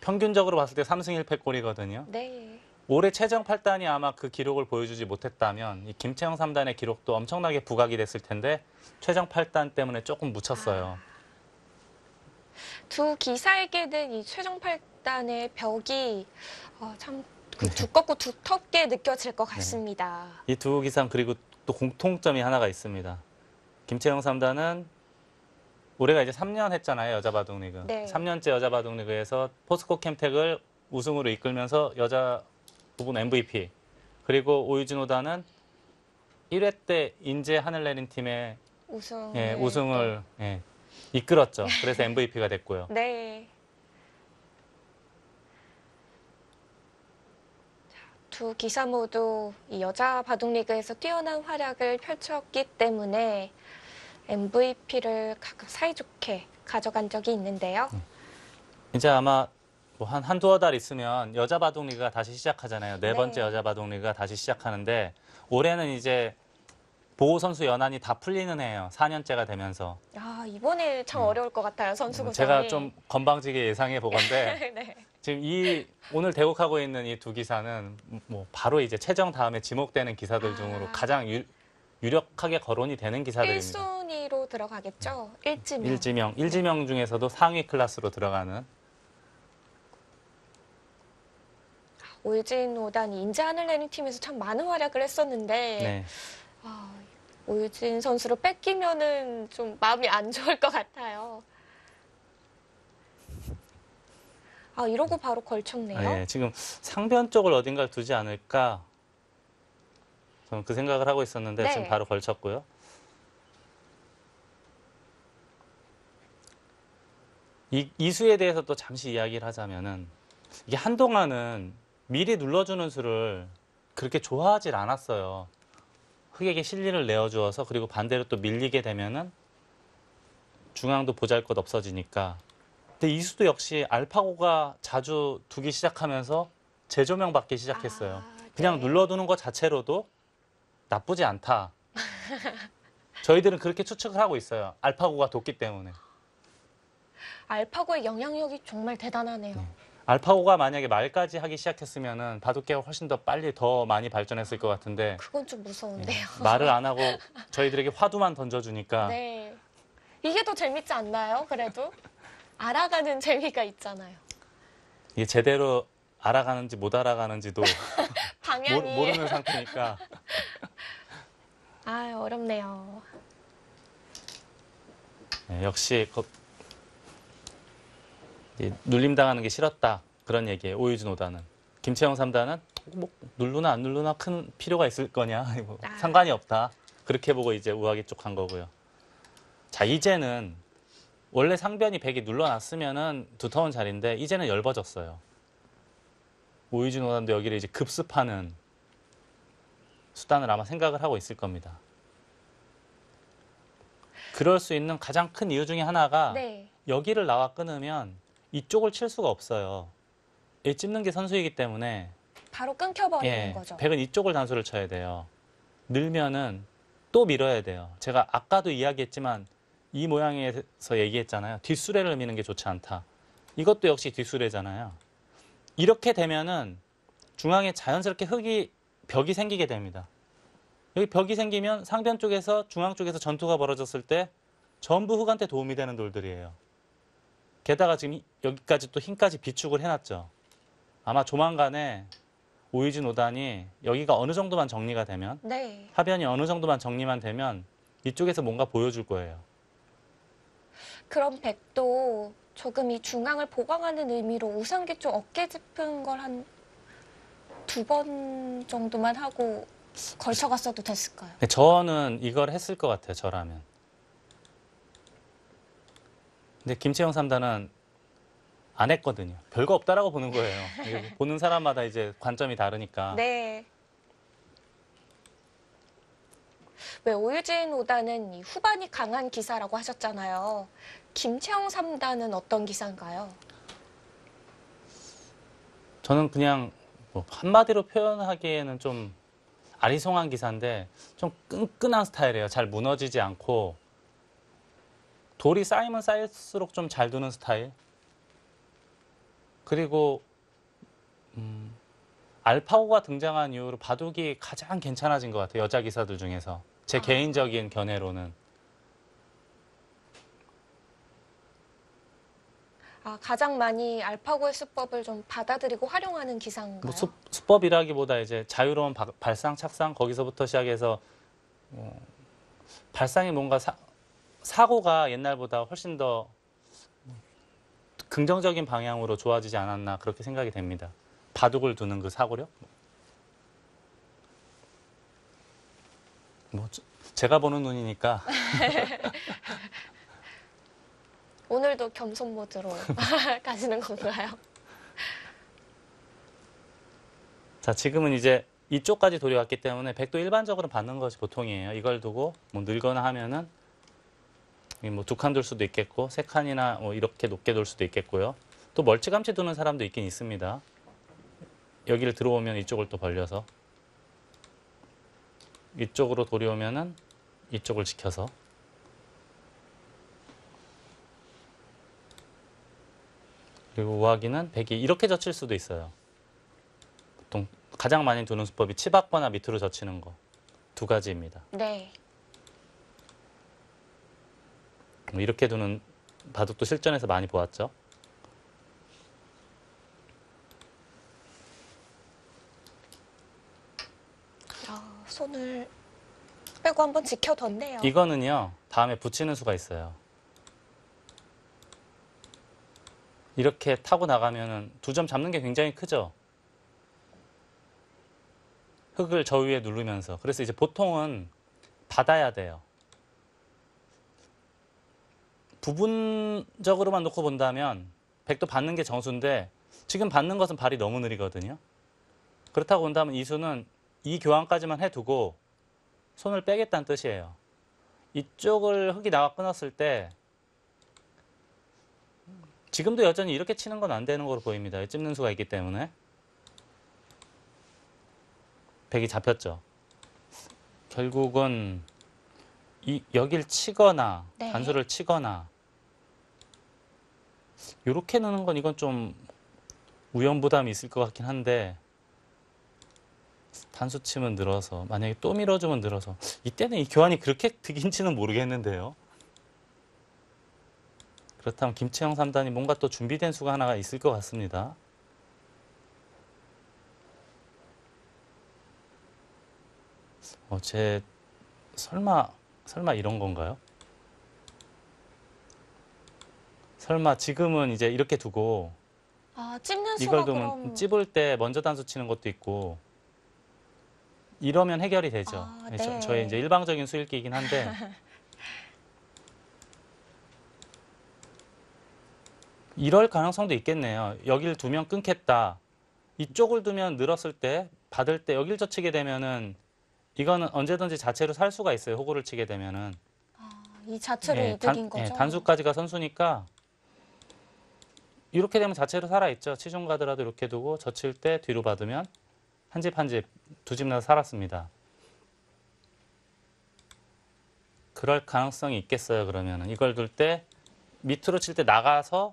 평균적으로 봤을 때 3승 1패 꼴이거든요. 네. 올해 최정 8단이 아마 그 기록을 보여주지 못했다면 이 김채영 3단의 기록도 엄청나게 부각이 됐을 텐데 최정 8단 때문에 조금 묻혔어요. 두 기사에게는 이 최종 8단의 벽이 참 네. 두껍고 두텁게 느껴질 것 같습니다. 이 두 기상 그리고 또 공통점이 하나가 있습니다. 김채영 3단은 올해가 이제 3년 했잖아요. 여자 바둑리그. 네. 3년째 여자 바둑리그에서 포스코 캠텍을 우승으로 이끌면서 여자 부분 MVP. 그리고 오유진 5단은 1회 때 인제 하늘 내린 팀의 우승을 이끌었죠. 그래서 MVP가 됐고요. 네. 두 기사 모두 이 여자 바둑리그에서 뛰어난 활약을 펼쳤기 때문에 MVP를 각각 사이좋게 가져간 적이 있는데요. 이제 아마 뭐 한두어 달 있으면 여자 바둑리그가 다시 시작하잖아요. 네 번째 네. 여자 바둑리그가 다시 시작하는데 올해는 이제 보호선수 연한이 다 풀리는 해예요. 4년째가 되면서. 이번에 참 어려울 것 같아요. 선수 구성이. 제가 좀 건방지게 예상해 보건데 네. 지금 오늘 대국하고 있는 이 두 기사는 뭐 바로 이제 최정 다음에 지목되는 기사들 중으로 가장 유력하게 거론이 되는 기사들입니다. 1순위로 들어가겠죠. 일지명 중에서도 상위 클래스로 들어가는. 오유진 5단이 인제 하늘 내린 팀에서 참 많은 활약을 했었는데 네. 오유진 선수를 뺏기면은 좀 마음이 안 좋을 것 같아요. 이러고 바로 걸쳤네요. 네, 지금 상변 쪽을 어딘가 두지 않을까 저는 그 생각을 하고 있었는데 네. 지금 바로 걸쳤고요. 이 수에 대해서 또 잠시 이야기를 하자면은 이게 한동안은 미리 눌러주는 수를 그렇게 좋아하질 않았어요. 흑에게 실리를 내어주어서 그리고 반대로 또 밀리게 되면은 중앙도 보잘것 없어지니까. 근데 이 수도 역시 알파고가 자주 두기 시작하면서 재조명 받기 시작했어요. 그냥 네. 눌러두는 것 자체로도 나쁘지 않다. 저희들은 그렇게 추측을 하고 있어요. 알파고가 뒀기 때문에. 알파고의 영향력이 정말 대단하네요. 알파고가 만약에 말까지 하기 시작했으면은 바둑계가 훨씬 더 빨리 더 많이 발전했을 것 같은데 그건 좀 무서운데요. 말을 안 하고 저희들에게 화두만 던져주니까 네. 이게 더 재밌지 않나요? 그래도 알아가는 재미가 있잖아요. 이게 제대로 알아가는지 못 알아가는지도 방향이 모르는 상태니까. 어렵네요. 네, 역시 눌림당하는 게 싫었다. 그런 얘기예요. 오유진 5단은. 김채영 3단은 뭐 누르나 안 누르나 큰 필요가 있을 거냐. 뭐 상관이 없다. 그렇게 보고 이제 우하기 쪽 간 거고요. 자, 이제는 원래 상변이 100이 눌러놨으면은 두터운 자리인데 이제는 얇아졌어요. 오유진 5단도 여기를 이제 급습하는 수단을 아마 생각을 하고 있을 겁니다. 그럴 수 있는 가장 큰 이유 중에 하나가 네. 여기를 나와 끊으면 이쪽을 칠 수가 없어요. 이 찝는 게 선수이기 때문에 바로 끊겨버리는 거죠. 100은 이쪽을 단수를 쳐야 돼요. 늘면은 또 밀어야 돼요. 제가 아까도 이야기했지만 이 모양에서 얘기했잖아요. 뒷수레를 미는 게 좋지 않다. 이것도 역시 뒷수레잖아요. 이렇게 되면은 중앙에 자연스럽게 벽이 생기게 됩니다. 여기 벽이 생기면 상변 쪽에서 중앙 쪽에서 전투가 벌어졌을 때 전부 흑한테 도움이 되는 돌들이에요. 게다가 지금 여기까지 또 흰까지 비축을 해놨죠. 아마 조만간에 오이진 5단이 여기가 어느 정도만 정리가 되면 네. 하변이 어느 정도만 정리만 되면 이쪽에서 뭔가 보여줄 거예요. 그럼 백도 조금 이 중앙을 보강하는 의미로 우상기 쪽 어깨 짚은 걸 한 2번 정도만 하고 걸쳐갔어도 됐을까요? 근데 저는 이걸 했을 것 같아요. 저라면. 근데 김채영 3단은 안 했거든요. 별거 없다라고 보는 거예요. 이게 보는 사람마다 이제 관점이 다르니까. 네. 왜 오유진 5단은 이 후반이 강한 기사라고 하셨잖아요. 김채영 3단은 어떤 기사인가요? 저는 그냥 뭐 한마디로 표현하기에는 좀 아리송한 기사인데 좀 끈끈한 스타일이에요. 잘 무너지지 않고 돌이 쌓이면 쌓일수록 좀 잘 두는 스타일. 그리고 알파고가 등장한 이후로 바둑이 가장 괜찮아진 것 같아요. 여자 기사들 중에서. 제 개인적인 견해로는. 가장 많이 알파고의 수법을 좀 받아들이고 활용하는 기사인가요? 뭐 수법이라기보다 이제 자유로운 발상, 착상 거기서부터 시작해서 발상이 뭔가 사고가 옛날보다 훨씬 더 긍정적인 방향으로 좋아지지 않았나 그렇게 생각이 됩니다. 바둑을 두는 그 사고력? 뭐 제가 보는 눈이니까. 오늘도 겸손 모드로 가시는 건가요? 자, 지금은 이제 이쪽까지 돌이 왔기 때문에 백도 일반적으로 받는 것이 보통이에요. 이걸 두고 뭐 늘거나 하면은 뭐 2칸 둘 수도 있겠고 3칸이나 뭐 이렇게 높게 둘 수도 있겠고요. 또 멀찌감치 두는 사람도 있긴 있습니다. 여기를 들어오면 이쪽을 또 벌려서 이쪽으로 돌이 오면은 이쪽을 지켜서 그리고 우하기는 백이 이렇게 젖힐 수도 있어요. 보통 가장 많이 두는 수법이 치받거나 밑으로 젖히는 거 2가지입니다. 네. 뭐 이렇게 두는 바둑도 실전에서 많이 보았죠. 손을 빼고 한번 지켜뒀네요. 이거는요. 다음에 붙이는 수가 있어요. 이렇게 타고 나가면은 2점 잡는 게 굉장히 크죠. 흙을 저 위에 누르면서. 그래서 이제 보통은 받아야 돼요. 부분적으로만 놓고 본다면 백도 받는 게 정수인데 지금 받는 것은 발이 너무 느리거든요. 그렇다고 본다면 이 수는 이 교환까지만 해두고 손을 빼겠다는 뜻이에요. 이쪽을 흙이 나가 끊었을 때 지금도 여전히 이렇게 치는 건 안 되는 거로 보입니다. 찝는 수가 있기 때문에. 백이 잡혔죠. 결국은 여길 치거나 네. 단수를 치거나 이렇게 넣는 건 이건 좀 우연부담이 있을 것 같긴 한데 단수 치면 늘어서 만약에 또 밀어주면 늘어서 이때는 이 교환이 그렇게 득인지는 모르겠는데요. 그렇다면 김채영 3단이 뭔가 또 준비된 수가 하나가 있을 것 같습니다. 설마 이런 건가요? 설마 지금은 이제 이렇게 두고 찝는 수가 이걸 두면 그럼 찝을 때 먼저 단수 치는 것도 있고 이러면 해결이 되죠. 네. 저의 이제 일방적인 수읽기이긴 한데 이럴 가능성도 있겠네요. 여기를 두면 끊겠다. 이쪽을 두면 늘었을 때 받을 때 여길 젖히게 되면은 이거는 언제든지 자체로 살 수가 있어요. 호구를 치게 되면은. 이 자체로 이득인 거죠? 단수까지가 선수니까 이렇게 되면 자체로 살아있죠. 치중 가더라도 이렇게 두고 젖힐 때 뒤로 받으면 한 집 한 집, 2집 나서 살았습니다. 그럴 가능성이 있겠어요. 그러면은 이걸 둘 때 밑으로 칠 때 나가서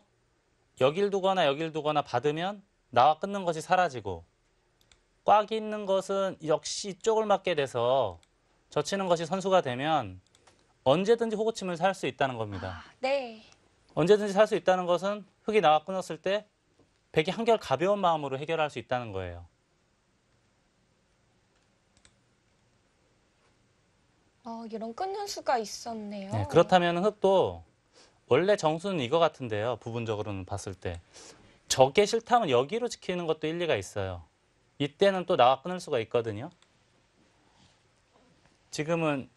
여길 두거나 받으면 나와 끊는 것이 사라지고 꽉 있는 것은 역시 이쪽을 맞게 돼서 젖히는 것이 선수가 되면 언제든지 호구침을 살 수 있다는 겁니다. 네. 언제든지 살 수 있다는 것은 흙이 나와 끊었을 때 백이 한결 가벼운 마음으로 해결할 수 있다는 거예요. 이런 끊는 수가 있었네요. 네, 그렇다면 흙도 원래 정수는 이거 같은데요. 부분적으로는 봤을 때. 저게 싫다면 여기로 지키는 것도 일리가 있어요. 이때는 또 나와 끊을 수가 있거든요. 지금은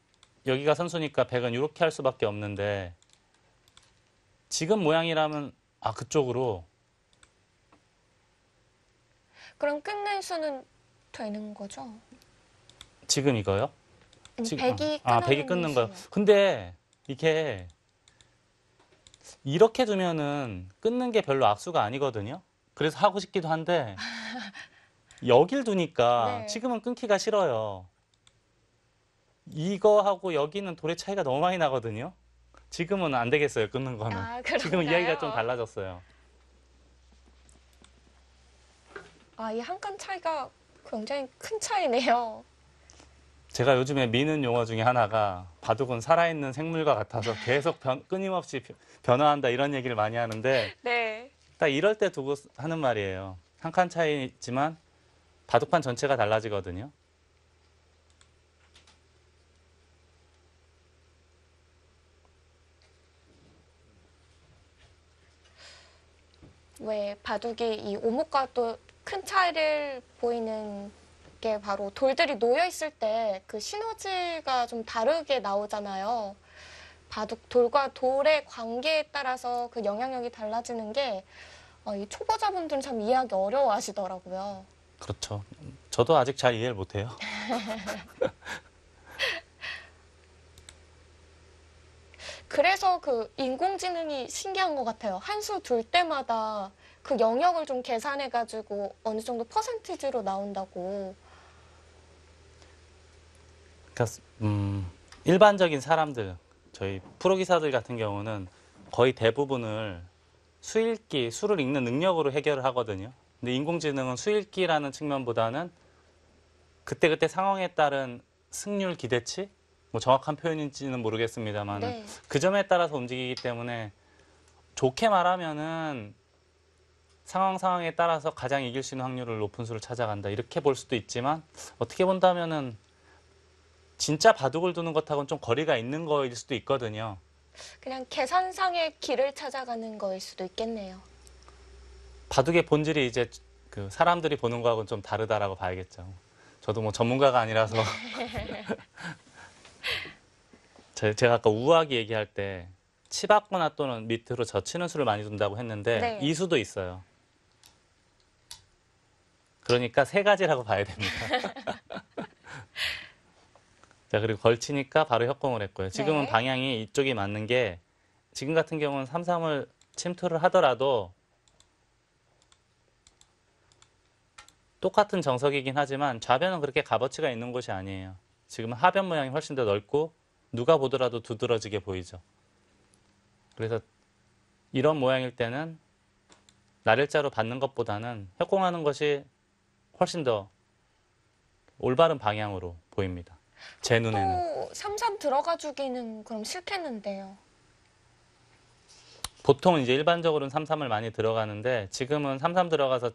여기가 선수니까 백은 이렇게 할 수밖에 없는데 지금 모양이라면 그쪽으로. 그럼 끊는 수는 되는 거죠? 지금 이거요? 아니, 지금, 백이 백이 끊는 거요. 근데 이게 이렇게 두면은 끊는 게 별로 악수가 아니거든요. 그래서 하고 싶기도 한데 여길 두니까 네. 지금은 끊기가 싫어요. 이거하고 여기는 돌의 차이가 너무 많이 나거든요. 지금은 안 되겠어요, 끊는 거는. 그런가요? 지금 이야기가 좀 달라졌어요. 이 한 칸 차이가 굉장히 큰 차이네요. 제가 요즘에 미는 용어 중에 하나가 바둑은 살아있는 생물과 같아서 계속 끊임없이 변화한다 이런 얘기를 많이 하는데 네. 딱 이럴 때 두고 하는 말이에요. 한 칸 차이지만 바둑판 전체가 달라지거든요. 왜 바둑이 이 오목과 또 큰 차이를 보이는 게 바로 돌들이 놓여 있을 때 그 시너지가 좀 다르게 나오잖아요. 바둑 돌과 돌의 관계에 따라서 그 영향력이 달라지는 게 이 초보자분들은 참 이해하기 어려워하시더라고요. 그렇죠. 저도 아직 잘 이해를 못해요. 그래서 그 인공지능이 신기한 것 같아요. 한 수 둘 때마다 그 영역을 좀 계산해가지고 어느 정도 퍼센티지로 나온다고. 그러니까 일반적인 사람들, 저희 프로기사들 같은 경우는 거의 대부분을 수읽기, 수를 읽는 능력으로 해결을 하거든요. 근데 인공지능은 수읽기라는 측면보다는 그때그때 상황에 따른 승률 기대치? 뭐 정확한 표현인지는 모르겠습니다만 네. 그 점에 따라서 움직이기 때문에 좋게 말하면은 상황에 따라서 가장 이길 수 있는 확률을 높은 수를 찾아간다. 이렇게 볼 수도 있지만 어떻게 본다면은 진짜 바둑을 두는 것하고는 좀 거리가 있는 거일 수도 있거든요. 그냥 계산상의 길을 찾아가는 거일 수도 있겠네요. 바둑의 본질이 이제 그 사람들이 보는 거하고는 좀 다르다라고 봐야겠죠. 저도 뭐 전문가가 아니라서 제가 아까 우아기 얘기할 때 치받거나 또는 밑으로 젖히는 수를 많이 둔다고 했는데 네. 이 수도 있어요. 그러니까 세 가지라고 봐야 됩니다. 자, 그리고 걸치니까 바로 협공을 했고요. 지금은 네. 방향이 이쪽이 맞는 게 지금 같은 경우는 3-3을 침투를 하더라도 똑같은 정석이긴 하지만 좌변은 그렇게 값어치가 있는 곳이 아니에요. 지금은 하변 모양이 훨씬 더 넓고 누가 보더라도 두드러지게 보이죠. 그래서 이런 모양일 때는 날일자로 받는 것보다는 협공하는 것이 훨씬 더 올바른 방향으로 보입니다. 제 눈에는. 또 3-3 들어가 주기는 그럼 싫겠는데요. 보통은 이제 일반적으로는 3-3을 많이 들어가는데 지금은 3-3 들어가서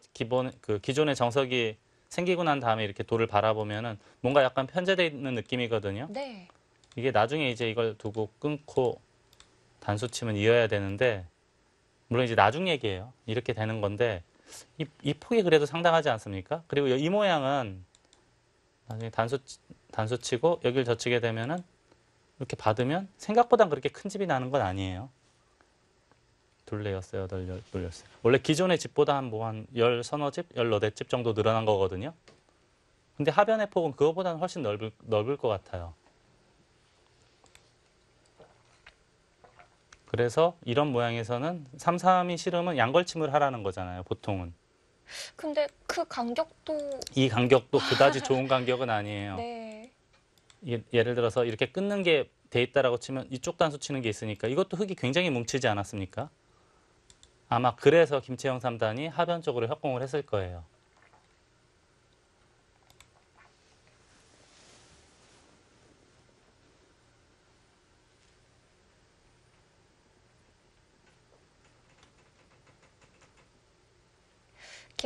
기존의 정석이 생기고 난 다음에 이렇게 돌을 바라보면은 뭔가 약간 편제되어 있는 느낌이거든요. 네. 이게 나중에 이제 이걸 두고 끊고 단수치면 이어야 되는데 물론 이제 나중 얘기예요. 이렇게 되는 건데 이 폭이 그래도 상당하지 않습니까? 그리고 이 모양은 나중에 단수치고 여기를 젖히게 되면은 이렇게 받으면 생각보다 그렇게 큰 집이 나는 건 아니에요. 둘레 였어요, 여덟 였어요. 원래 기존의 집보다 한 열 서너 집, 열 너댓 집 정도 늘어난 거거든요. 근데 하변의 폭은 그거보다는 훨씬 넓을 것 같아요. 그래서 이런 모양에서는 3-3이 싫으면 양걸침을 하라는 거잖아요, 보통은. 근데 그 간격도 이 간격도 그다지 좋은 간격은 아니에요. 네. 예를 들어서 이렇게 끊는 게 돼 있다라고 치면 이쪽 단수 치는 게 있으니까 이것도 흙이 굉장히 뭉치지 않았습니까? 아마 그래서 김채영 3단이 하변 쪽으로 협공을 했을 거예요.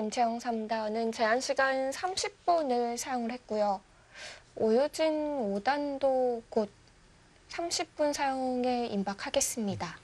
김채영 3단은 제한 시간 30분을 사용을 했고요. 오유진 5단도 곧 30분 사용에 임박하겠습니다.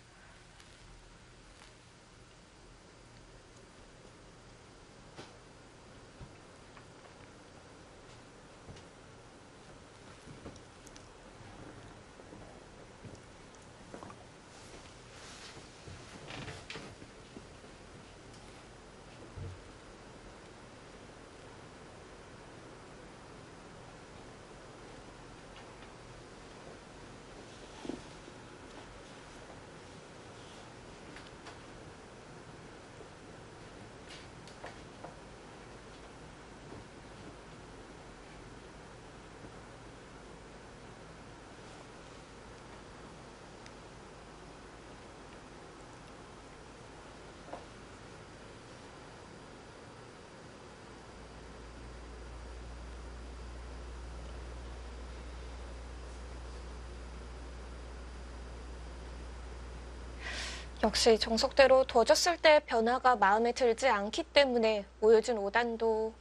역시 정석대로 둬줬을 때 변화가 마음에 들지 않기 때문에 오유진 5단도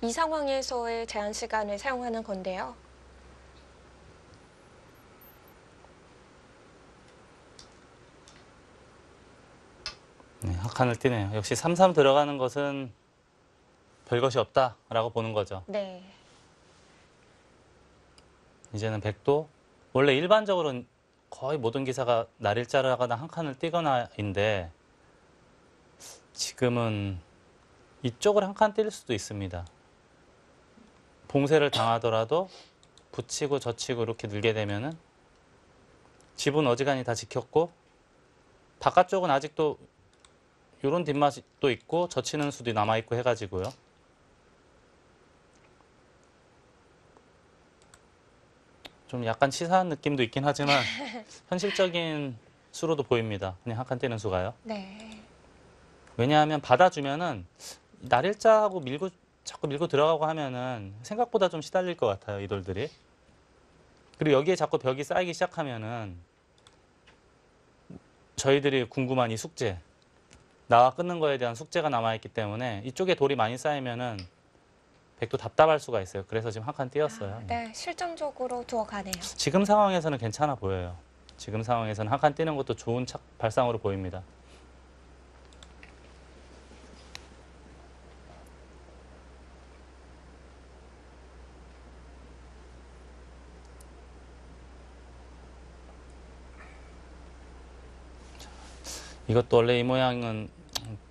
이 상황에서의 제한 시간을 사용하는 건데요. 네, 한 칸을 띄네요. 역시 3-3 들어가는 것은 별것이 없다라고 보는 거죠. 네. 이제는 백도 원래 일반적으로는 거의 모든 기사가 날일자를 하거나 한 칸을 띄거나인데 지금은 이쪽을 한 칸 띄일 수도 있습니다. 봉쇄를 당하더라도 붙이고 젖히고 이렇게 늘게 되면은 집은 어지간히 다 지켰고 바깥쪽은 아직도 이런 뒷맛이 또 있고 젖히는 수도 남아있고 해가지고요. 좀 약간 치사한 느낌도 있긴 하지만 현실적인 수로도 보입니다. 그냥 한 칸 띄는 수가요. 네. 왜냐하면 받아주면은 날일자하고 자꾸 밀고 들어가고 하면은 생각보다 좀 시달릴 것 같아요, 이 돌들이. 그리고 여기에 자꾸 벽이 쌓이기 시작하면은 저희들이 궁금한 이 숙제, 나와 끊는 거에 대한 숙제가 남아있기 때문에 이쪽에 돌이 많이 쌓이면은 백도 답답할 수가 있어요. 그래서 지금 한 칸 띄었어요. 네, 실전적으로 두어 가네요. 지금 상황에서는 괜찮아 보여요. 지금 상황에서는 한 칸 띄는 것도 좋은 발상으로 보입니다. 이것도 원래 이 모양은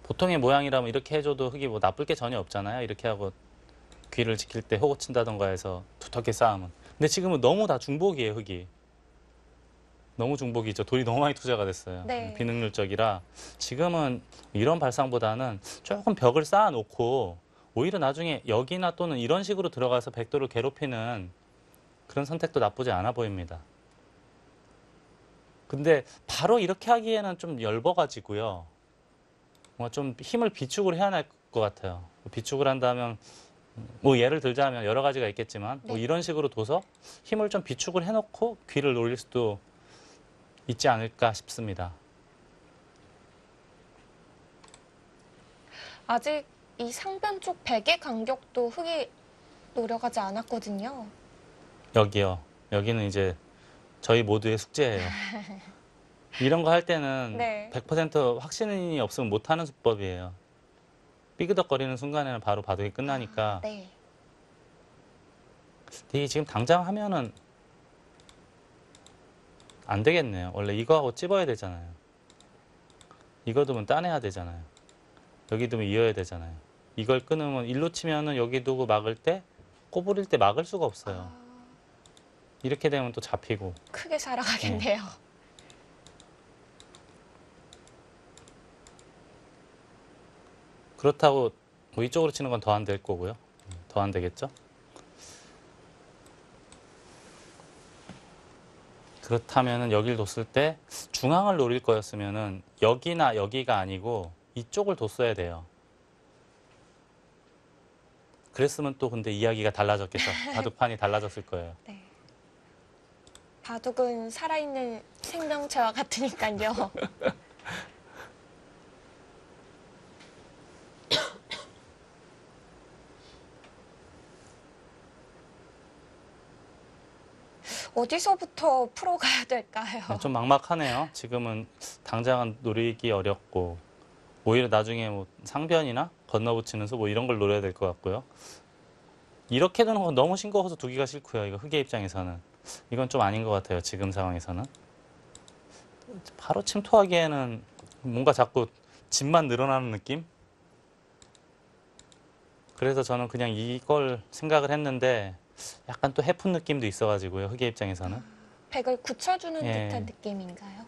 보통의 모양이라면 이렇게 해줘도 흙이 뭐 나쁠 게 전혀 없잖아요. 이렇게 하고 귀를 지킬 때 호구 친다던가 해서 두텁게 쌓으면. 근데 지금은 너무 다 중복이에요, 흙이. 너무 중복이죠. 돌이 너무 많이 투자가 됐어요. 네. 비능률적이라 지금은 이런 발상보다는 조금 벽을 쌓아놓고 오히려 나중에 여기나 또는 이런 식으로 들어가서 백도를 괴롭히는 그런 선택도 나쁘지 않아 보입니다. 근데 바로 이렇게 하기에는 좀 엷어가지고요. 뭔가 좀 힘을 비축을 해야 할 것 같아요. 비축을 한다면 뭐 예를 들자면 여러 가지가 있겠지만 뭐 네. 이런 식으로 둬서 힘을 좀 비축을 해놓고 귀를 놀릴 수도 있지 않을까 싶습니다. 아직 이 상변 쪽 벽의 간격도 흙이 노려가지 않았거든요. 여기요. 여기는 이제 저희 모두의 숙제예요. 이런 거 할 때는 네. 100% 확신이 없으면 못하는 수법이에요. 삐그덕거리는 순간에는 바로 바둑이 끝나니까. 네. 이게 지금 당장 하면은 안 되겠네요. 원래 이거하고 찝어야 되잖아요. 이거 두면 따내야 되잖아요. 여기 두면 이어야 되잖아요. 이걸 끊으면 일로 치면은 여기 두고 막을 때 꼬부릴 때 막을 수가 없어요. 이렇게 되면 또 잡히고. 크게 살아가겠네요. 그렇다고 뭐 이쪽으로 치는 건 더 안 될 거고요. 더 안 되겠죠? 그렇다면은 여기를 뒀을 때 중앙을 노릴 거였으면은 여기나 여기가 아니고 이쪽을 뒀어야 돼요. 그랬으면 또 근데 이야기가 달라졌겠죠. 바둑판이 달라졌을 거예요. 네. 바둑은 살아있는 생명체와 같으니까요. 어디서부터 풀어가야 될까요? 좀 막막하네요. 지금은 당장은 노리기 어렵고 오히려 나중에 뭐 상변이나 건너붙이는 수 뭐 이런 걸 노려야 될 것 같고요. 이렇게 되는 건 너무 싱거워서 두기가 싫고요. 이거 흑의 입장에서는 이건 좀 아닌 것 같아요. 지금 상황에서는 바로 침투하기에는 뭔가 자꾸 집만 늘어나는 느낌? 그래서 저는 그냥 이걸 생각을 했는데 약간 또 해픈 느낌도 있어가지고요. 흑의 입장에서는 백을 굳혀주는 예. 듯한 느낌인가요?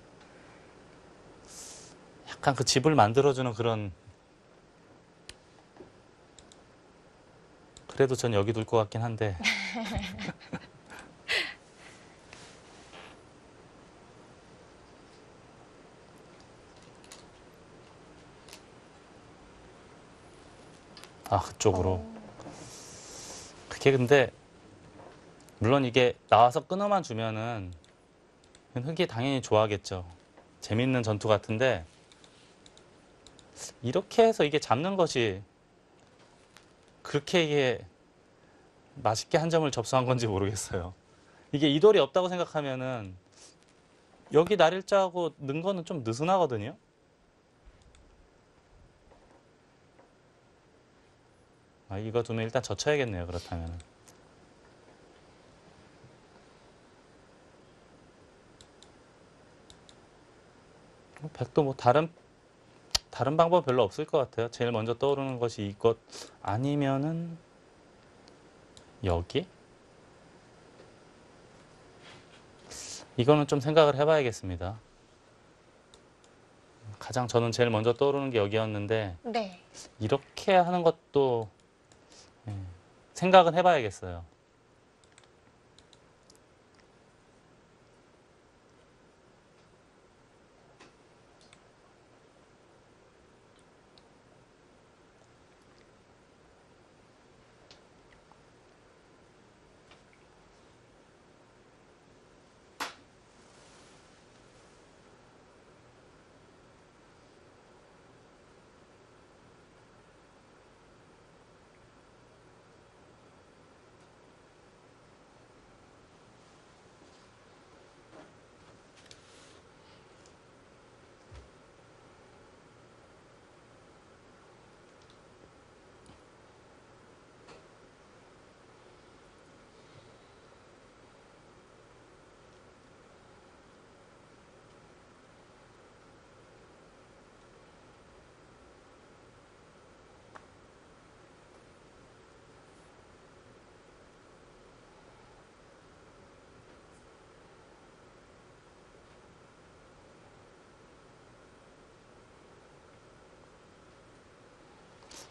약간 그 집을 만들어주는 그런. 그래도 전 여기 둘 것 같긴 한데. 아, 그쪽으로. 그게 근데 물론 이게 나와서 끊어만 주면은 흑이 당연히 좋아하겠죠. 재밌는 전투 같은데 이렇게 해서 이게 잡는 것이 그렇게 이게 맛있게 한 점을 접수한 건지 모르겠어요. 이게 이돌이 없다고 생각하면은 여기 날일자하고 는 거는 좀 느슨하거든요. 아, 이거 두면 일단 젖혀야겠네요. 그렇다면은. 백도 뭐 다른 방법 별로 없을 것 같아요. 제일 먼저 떠오르는 것이 이것 아니면은 여기? 이거는 좀 생각을 해봐야겠습니다. 가장 저는 제일 먼저 떠오르는 게 여기였는데 네. 이렇게 하는 것도 예, 생각은 해봐야겠어요.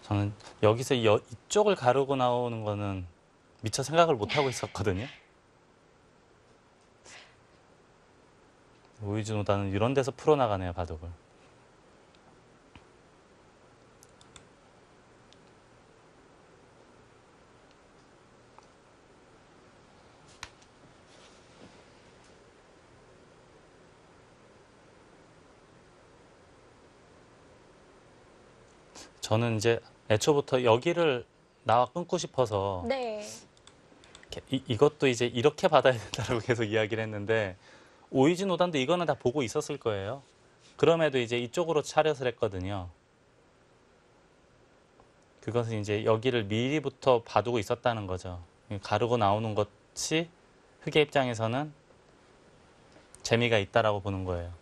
저는 여기서 이쪽을 가르고 나오는 거는 미처 생각을 못 하고 있었거든요. 우이즈노다는 이런 데서 풀어나가네요, 바둑을. 저는 이제 애초부터 여기를 나와 끊고 싶어서 네. 이것도 이제 이렇게 받아야 된다라고 계속 이야기를 했는데 오이즈 노단도 이거는 다 보고 있었을 거예요. 그럼에도 이제 이쪽으로 차렷을 했거든요. 그것은 이제 여기를 미리부터 봐두고 있었다는 거죠. 가르고 나오는 것이 흑의 입장에서는 재미가 있다라고 보는 거예요.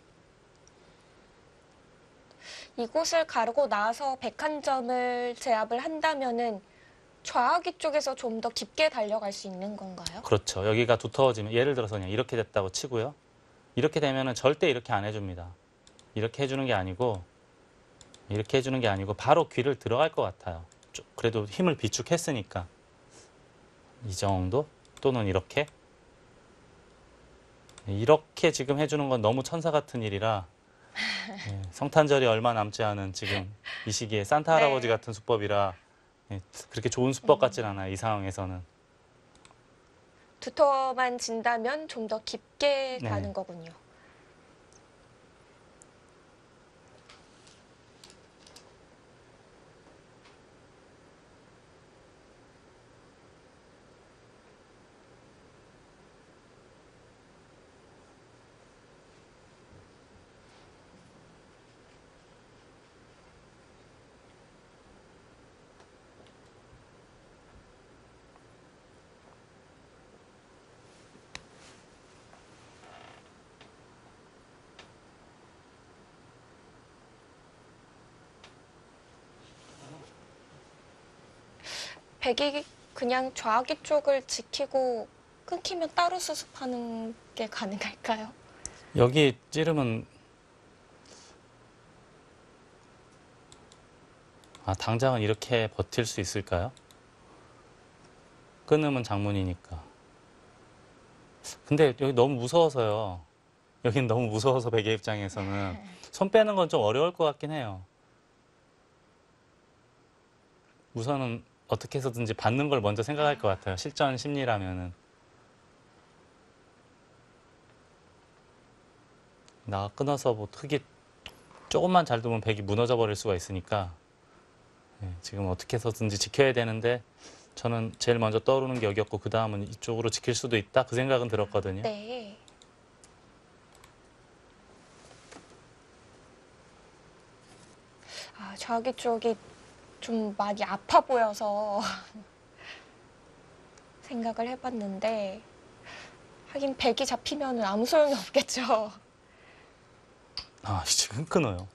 이곳을 가르고 나서 101점을 제압을 한다면은 좌우기 쪽에서 좀 더 깊게 달려갈 수 있는 건가요? 그렇죠. 여기가 두터워지면 예를 들어서 그냥 이렇게 됐다고 치고요. 이렇게 되면은 절대 이렇게 안 해줍니다. 이렇게 해주는 게 아니고 이렇게 해주는 게 아니고 바로 귀를 들어갈 것 같아요. 그래도 힘을 비축했으니까 이 정도 또는 이렇게 지금 해주는 건 너무 천사 같은 일이라 성탄절이 얼마 남지 않은 지금 이 시기에 산타 할아버지 네. 같은 수법이라 그렇게 좋은 수법 같진 않아요. 이 상황에서는. 두터만 진다면 좀 더 깊게 네. 가는 거군요. 백이 그냥 좌기 쪽을 지키고 끊기면 따로 수습하는 게 가능할까요? 여기 찌르면 당장은 이렇게 버틸 수 있을까요? 끊으면 장문이니까. 근데 여기 너무 무서워서요. 여긴 너무 무서워서 베개 입장에서는 손 빼는 건 좀 어려울 것 같긴 해요. 우선은 어떻게 해서든지 받는 걸 먼저 생각할 것 같아요. 실전 심리라면은. 나 끊어서 뭐 흙이 조금만 잘 두면 백이 무너져 버릴 수가 있으니까 지금 어떻게 해서든지 지켜야 되는데 저는 제일 먼저 떠오르는 게 여기였고 그 다음은 이쪽으로 지킬 수도 있다 그 생각은 들었거든요. 네. 좌기 쪽이 좀 많이 아파 보여서 생각을 해봤는데 하긴 백이 잡히면 아무 소용이 없겠죠. 지금 끊어요.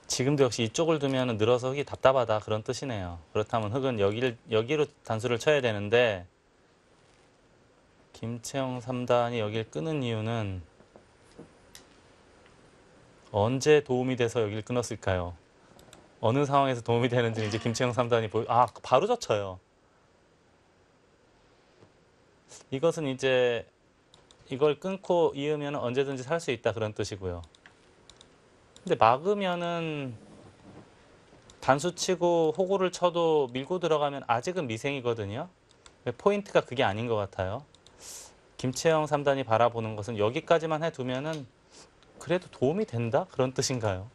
지금도 역시 이쪽을 두면 늘어서 흙이 답답하다 그런 뜻이네요. 그렇다면 흙은 여기로 단수를 쳐야 되는데 김채영 3단이 여길 끄는 이유는 언제 도움이 돼서 여길 끊었을까요? 어느 상황에서 도움이 되는지 이제 김채영 3단이 바로 젖혀요. 이것은 이제 이걸 끊고 이으면 언제든지 살 수 있다 그런 뜻이고요. 근데 막으면은 단수 치고 호구를 쳐도 밀고 들어가면 아직은 미생이거든요. 포인트가 그게 아닌 것 같아요. 김채영 3단이 바라보는 것은 여기까지만 해두면은 그래도 도움이 된다? 그런 뜻인가요?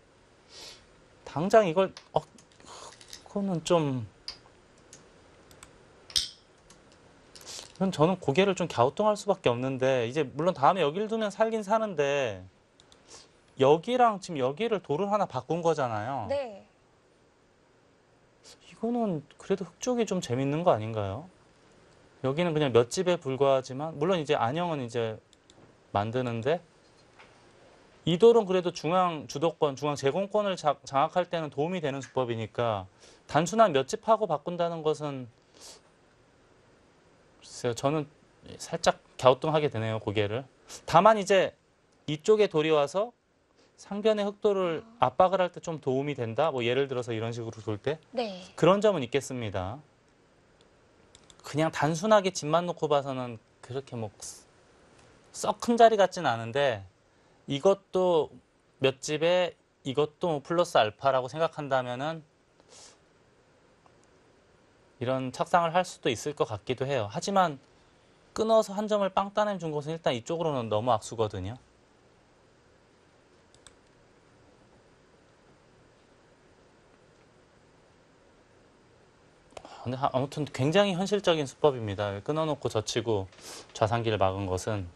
당장 이걸 그거는 좀 이건 저는 고개를 좀 갸우뚱할 수밖에 없는데 이제 물론 다음에 여기를 두면 살긴 사는데 여기랑 지금 여기를 돌을 하나 바꾼 거잖아요. 네. 이거는 그래도 흙 쪽이 좀 재밌는 거 아닌가요? 여기는 그냥 몇 집에 불과하지만 물론 이제 안형은 이제 만드는데 이 돌은 그래도 중앙 주도권, 중앙 제공권을 장악할 때는 도움이 되는 수법이니까 단순한 몇 집 하고 바꾼다는 것은 글쎄요, 저는 살짝 갸우뚱하게 되네요, 고개를. 다만 이제 이쪽에 돌이 와서 상변의 흑돌을 압박을 할 때 좀 도움이 된다? 뭐 예를 들어서 이런 식으로 돌 때? 네. 그런 점은 있겠습니다. 그냥 단순하게 집만 놓고 봐서는 그렇게 뭐 썩 큰 자리 같진 않은데 이것도 몇 집에 이것도 뭐 플러스 알파라고 생각한다면은 이런 착상을 할 수도 있을 것 같기도 해요. 하지만 끊어서 한 점을 빵 따내 준 것은 일단 이쪽으로는 너무 악수거든요. 근데 아무튼 굉장히 현실적인 수법입니다. 끊어놓고 젖히고 좌상기를 막은 것은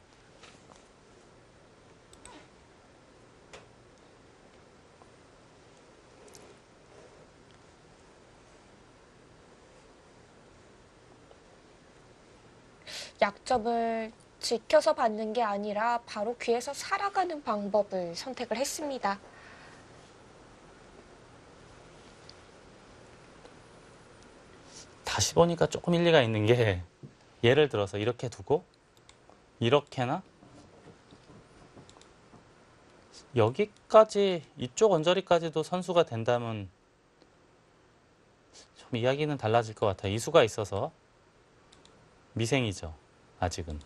약점을 지켜서 받는 게 아니라 바로 귀에서 살아가는 방법을 선택을 했습니다. 다시 보니까 조금 일리가 있는 게 예를 들어서 이렇게 두고 이렇게나 여기까지 이쪽 언저리까지도 선수가 된다면 좀 이야기는 달라질 것 같아요. 이수가 있어서 미생이죠. 아직은.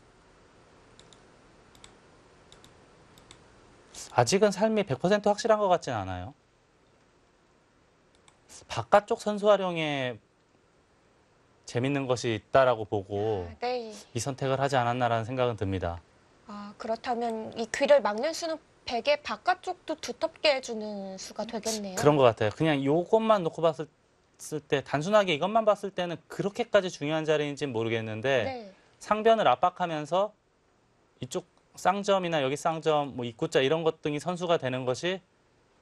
아직은 삶이 100% 확실한 것 같진 않아요. 바깥쪽 선수 활용에 재밌는 것이 있다라고 보고 네. 이 선택을 하지 않았나라는 생각은 듭니다. 그렇다면 이 귀를 막는 수는 베개 바깥쪽도 두텁게 해주는 수가 되겠네요. 그런 것 같아요. 그냥 이것만 놓고 봤을 때 단순하게 이것만 봤을 때는 그렇게까지 중요한 자리인지는 모르겠는데 네. 상변을 압박하면서 이쪽 쌍점이나 여기 쌍점, 뭐 입구자 이런 것 등이 선수가 되는 것이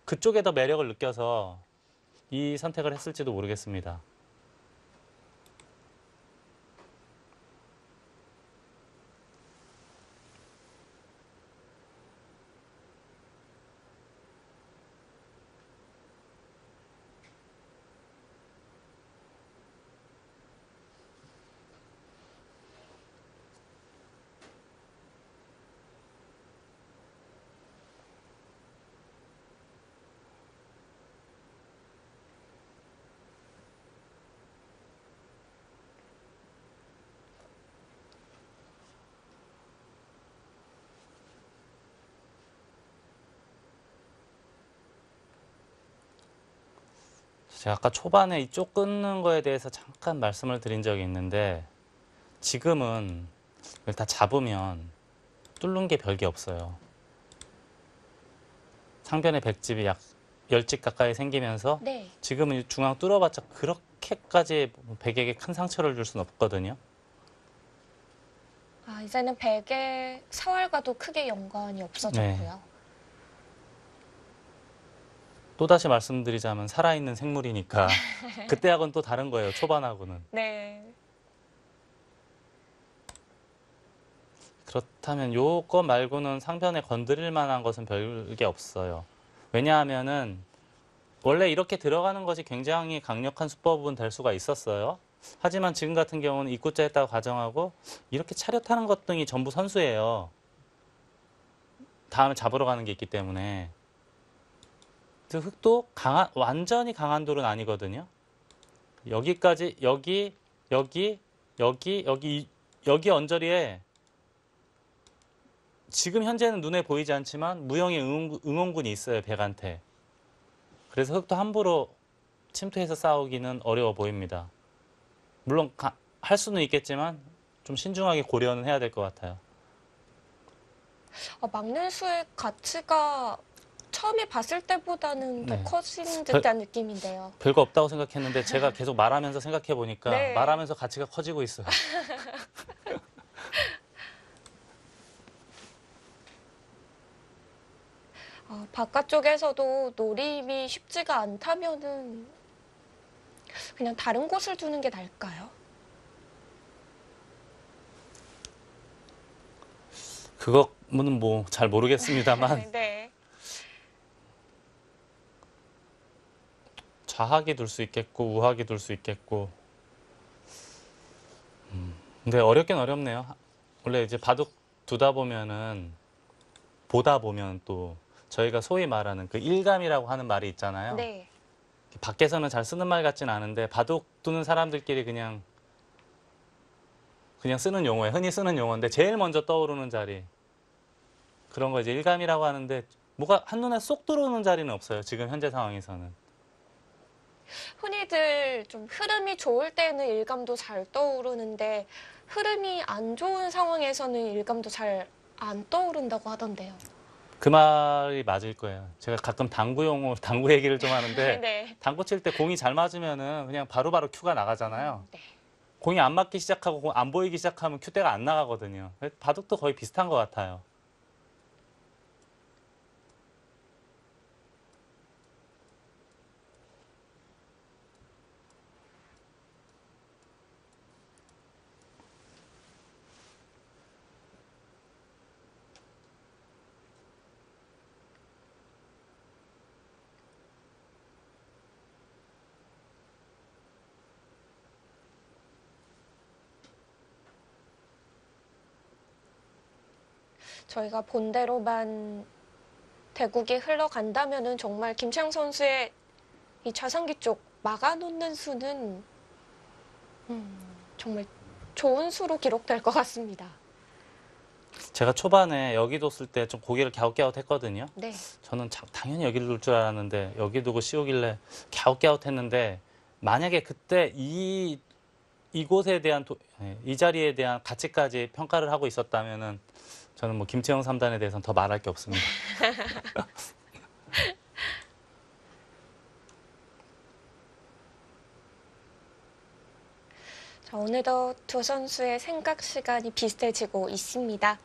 그쪽에 더 매력을 느껴서 이 선택을 했을지도 모르겠습니다. 제가 아까 초반에 이쪽 끊는 거에 대해서 잠깐 말씀을 드린 적이 있는데 지금은 이걸 다 잡으면 뚫는 게 별게 없어요. 상변에 백집이 약 10집 가까이 생기면서 네. 지금은 중앙 뚫어봤자 그렇게까지 백에게 큰 상처를 줄 수는 없거든요. 아, 이제는 백의 사활과도 크게 연관이 없어졌고요. 또다시 말씀드리자면 살아있는 생물이니까 그때하고는 또 다른 거예요. 초반하고는. 네. 그렇다면 요거 말고는 상변에 건드릴 만한 것은 별게 없어요. 왜냐하면은 원래 이렇게 들어가는 것이 굉장히 강력한 수법은 될 수가 있었어요. 하지만 지금 같은 경우는 입구자 했다고 가정하고 이렇게 차렷하는 것 등이 전부 선수예요. 다음에 잡으러 가는 게 있기 때문에. 그 흙도 완전히 강한 돌은 아니거든요. 여기까지 여기 언저리에 지금 현재는 눈에 보이지 않지만 무형의 응원군이 있어요, 백한테. 그래서 흙도 함부로 침투해서 싸우기는 어려워 보입니다. 물론 할 수는 있겠지만 좀 신중하게 고려는 해야 될 것 같아요. 막는 수의 가치가 처음에 봤을 때보다는 더 네. 커진 듯한 느낌인데요. 별거 없다고 생각했는데 제가 계속 말하면서 생각해 보니까 네. 말하면서 가치가 커지고 있어요. 바깥쪽에서도 노림이 쉽지가 않다면은 그냥 다른 곳을 두는 게 나을까요? 그거는 뭐 잘 모르겠습니다만 네. 좌하기 둘 수 있겠고 우하기 둘 수 있겠고 근데 어렵긴 어렵네요. 원래 이제 바둑 두다 보면은 보다 보면 또 저희가 소위 말하는 그 일감이라고 하는 말이 있잖아요. 네. 밖에서는 잘 쓰는 말 같진 않은데 바둑 두는 사람들끼리 그냥 쓰는 용어예요. 흔히 쓰는 용어인데 제일 먼저 떠오르는 자리 그런 거 이제 일감이라고 하는데 뭐가 한눈에 쏙 들어오는 자리는 없어요. 지금 현재 상황에서는. 흔히들 좀 흐름이 좋을 때는 일감도 잘 떠오르는데 흐름이 안 좋은 상황에서는 일감도 잘 안 떠오른다고 하던데요. 그 말이 맞을 거예요. 제가 가끔 당구 용어, 당구 얘기를 좀 하는데 네. 당구 칠 때 공이 잘 맞으면은 그냥 바로바로 큐가 나가잖아요. 네. 공이 안 맞기 시작하고 공 안 보이기 시작하면 큐대가 안 나가거든요. 바둑도 거의 비슷한 것 같아요. 저희가 본대로만 대국이 흘러간다면은 정말 김채영 선수의 이 좌상기 쪽 막아놓는 수는 정말 좋은 수로 기록될 것 같습니다. 제가 초반에 여기 뒀을 때 좀 고개를 갸웃갸웃했거든요. 네. 저는 당연히 여기를 둘 줄 알았는데 여기 두고 씌우길래 갸웃갸웃했는데 만약에 그때 이곳에 대한 이 자리에 대한 가치까지 평가를 하고 있었다면은 저는 뭐 김채영 3단에 대해서는 더 말할 게 없습니다. 자, 오늘도 두 선수의 생각 시간이 비슷해지고 있습니다.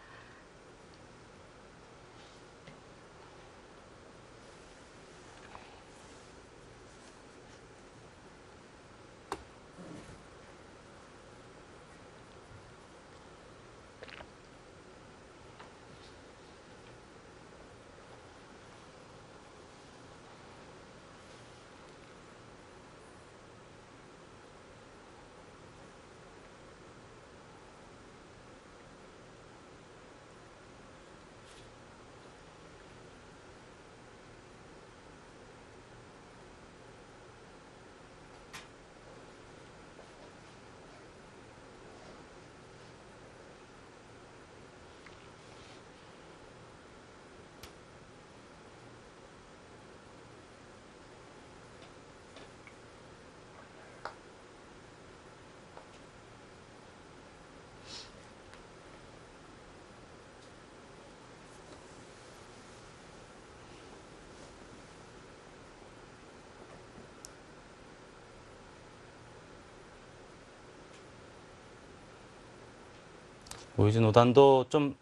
오유진 5단도 좀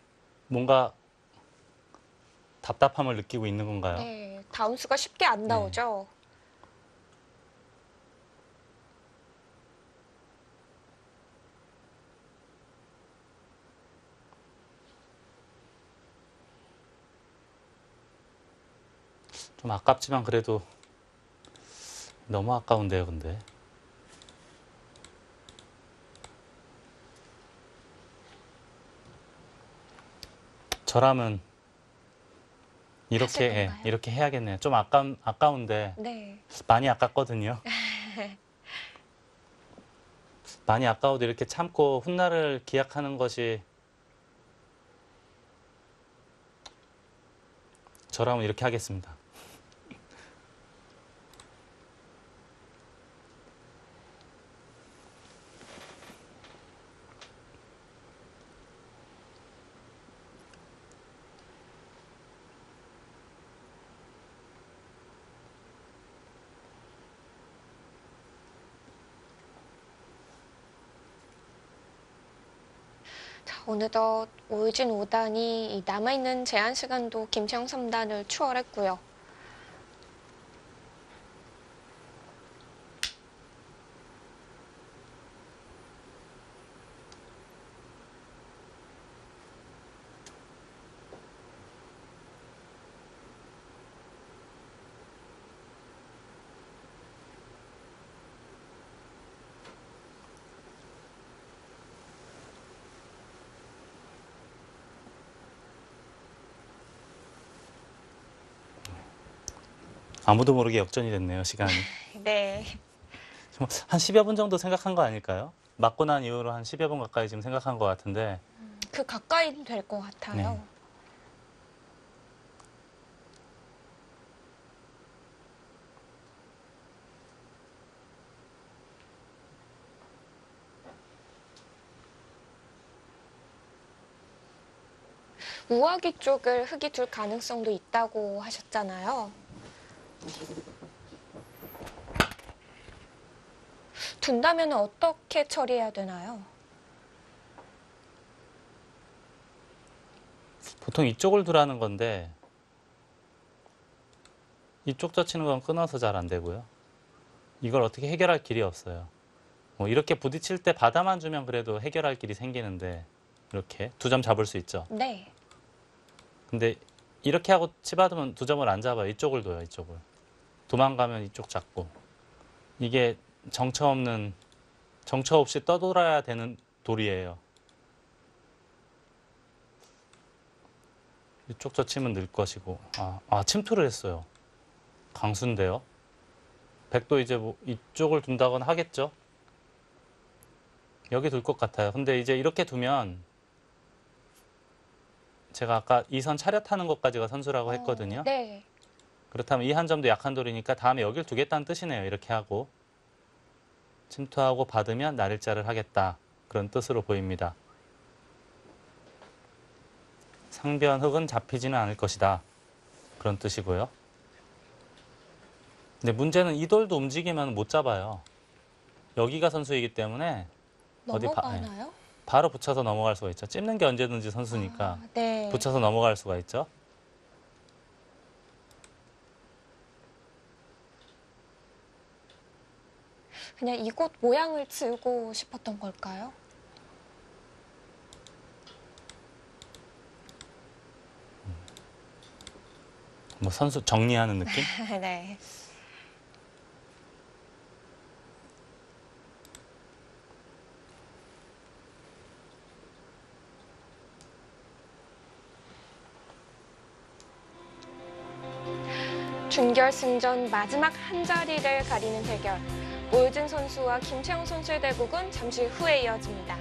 뭔가 답답함을 느끼고 있는 건가요? 네, 다운수가 쉽게 안 나오죠. 좀 아깝지만 그래도 너무 아까운데요, 근데. 저라면 이렇게 하실 건가요? 이렇게 해야겠네요. 좀 아까운데 네. 많이 아깝거든요. 많이 아까워도 이렇게 참고 훗날을 기약하는 것이 저라면 이렇게 하겠습니다. 자, 어느덧 오유진 5단이 남아있는 제한 시간도 김채영 3단을 추월했고요. 아무도 모르게 역전이 됐네요, 시간이. 네. 한 10여 분 정도 생각한 거 아닐까요? 맞고 난 이후로 한 10여 분 가까이 지금 생각한 것 같은데 그 가까이 될 것 같아요. 네. 우아기 쪽을 흙이 둘 가능성도 있다고 하셨잖아요. 둔다면 어떻게 처리해야 되나요? 보통 이쪽을 두라는 건데 이쪽 젖히는 건 끊어서 잘 안 되고요. 이걸 어떻게 해결할 길이 없어요. 뭐 이렇게 부딪힐 때 바다만 주면 그래도 해결할 길이 생기는데 이렇게 두 점 잡을 수 있죠. 네. 근데 이렇게 하고 치받으면 두 점을 안 잡아요. 이쪽을 둬요, 이쪽을. 도망가면 이쪽 잡고. 이게 정처 없이 떠돌아야 되는 돌이에요. 이쪽 젖히면 늘 것이고. 침투를 했어요. 강수인데요. 백도 이제 뭐 이쪽을 둔다거나 하겠죠. 여기 둘 것 같아요. 근데 이제 이렇게 두면 제가 아까 이 선 차렷하는 것까지가 선수라고 했거든요. 네. 그렇다면 이 한 점도 약한 돌이니까 다음에 여길 두겠다는 뜻이네요. 이렇게 하고 침투하고 받으면 날일자를 하겠다. 그런 뜻으로 보입니다. 상변 흙은 잡히지는 않을 것이다. 그런 뜻이고요. 근데 문제는 이 돌도 움직이면 못 잡아요. 여기가 선수이기 때문에 넘어가나요? 바로 붙여서 넘어갈 수가 있죠. 찝는 게 언제든지 선수니까 네. 붙여서 넘어갈 수가 있죠. 그냥 이곳 모양을 지우고 싶었던 걸까요? 뭐 선수 정리하는 느낌? 네. 준결승전 마지막 한 자리를 가리는 대결. 오유진 선수와 김채영 선수의 대국은 잠시 후에 이어집니다.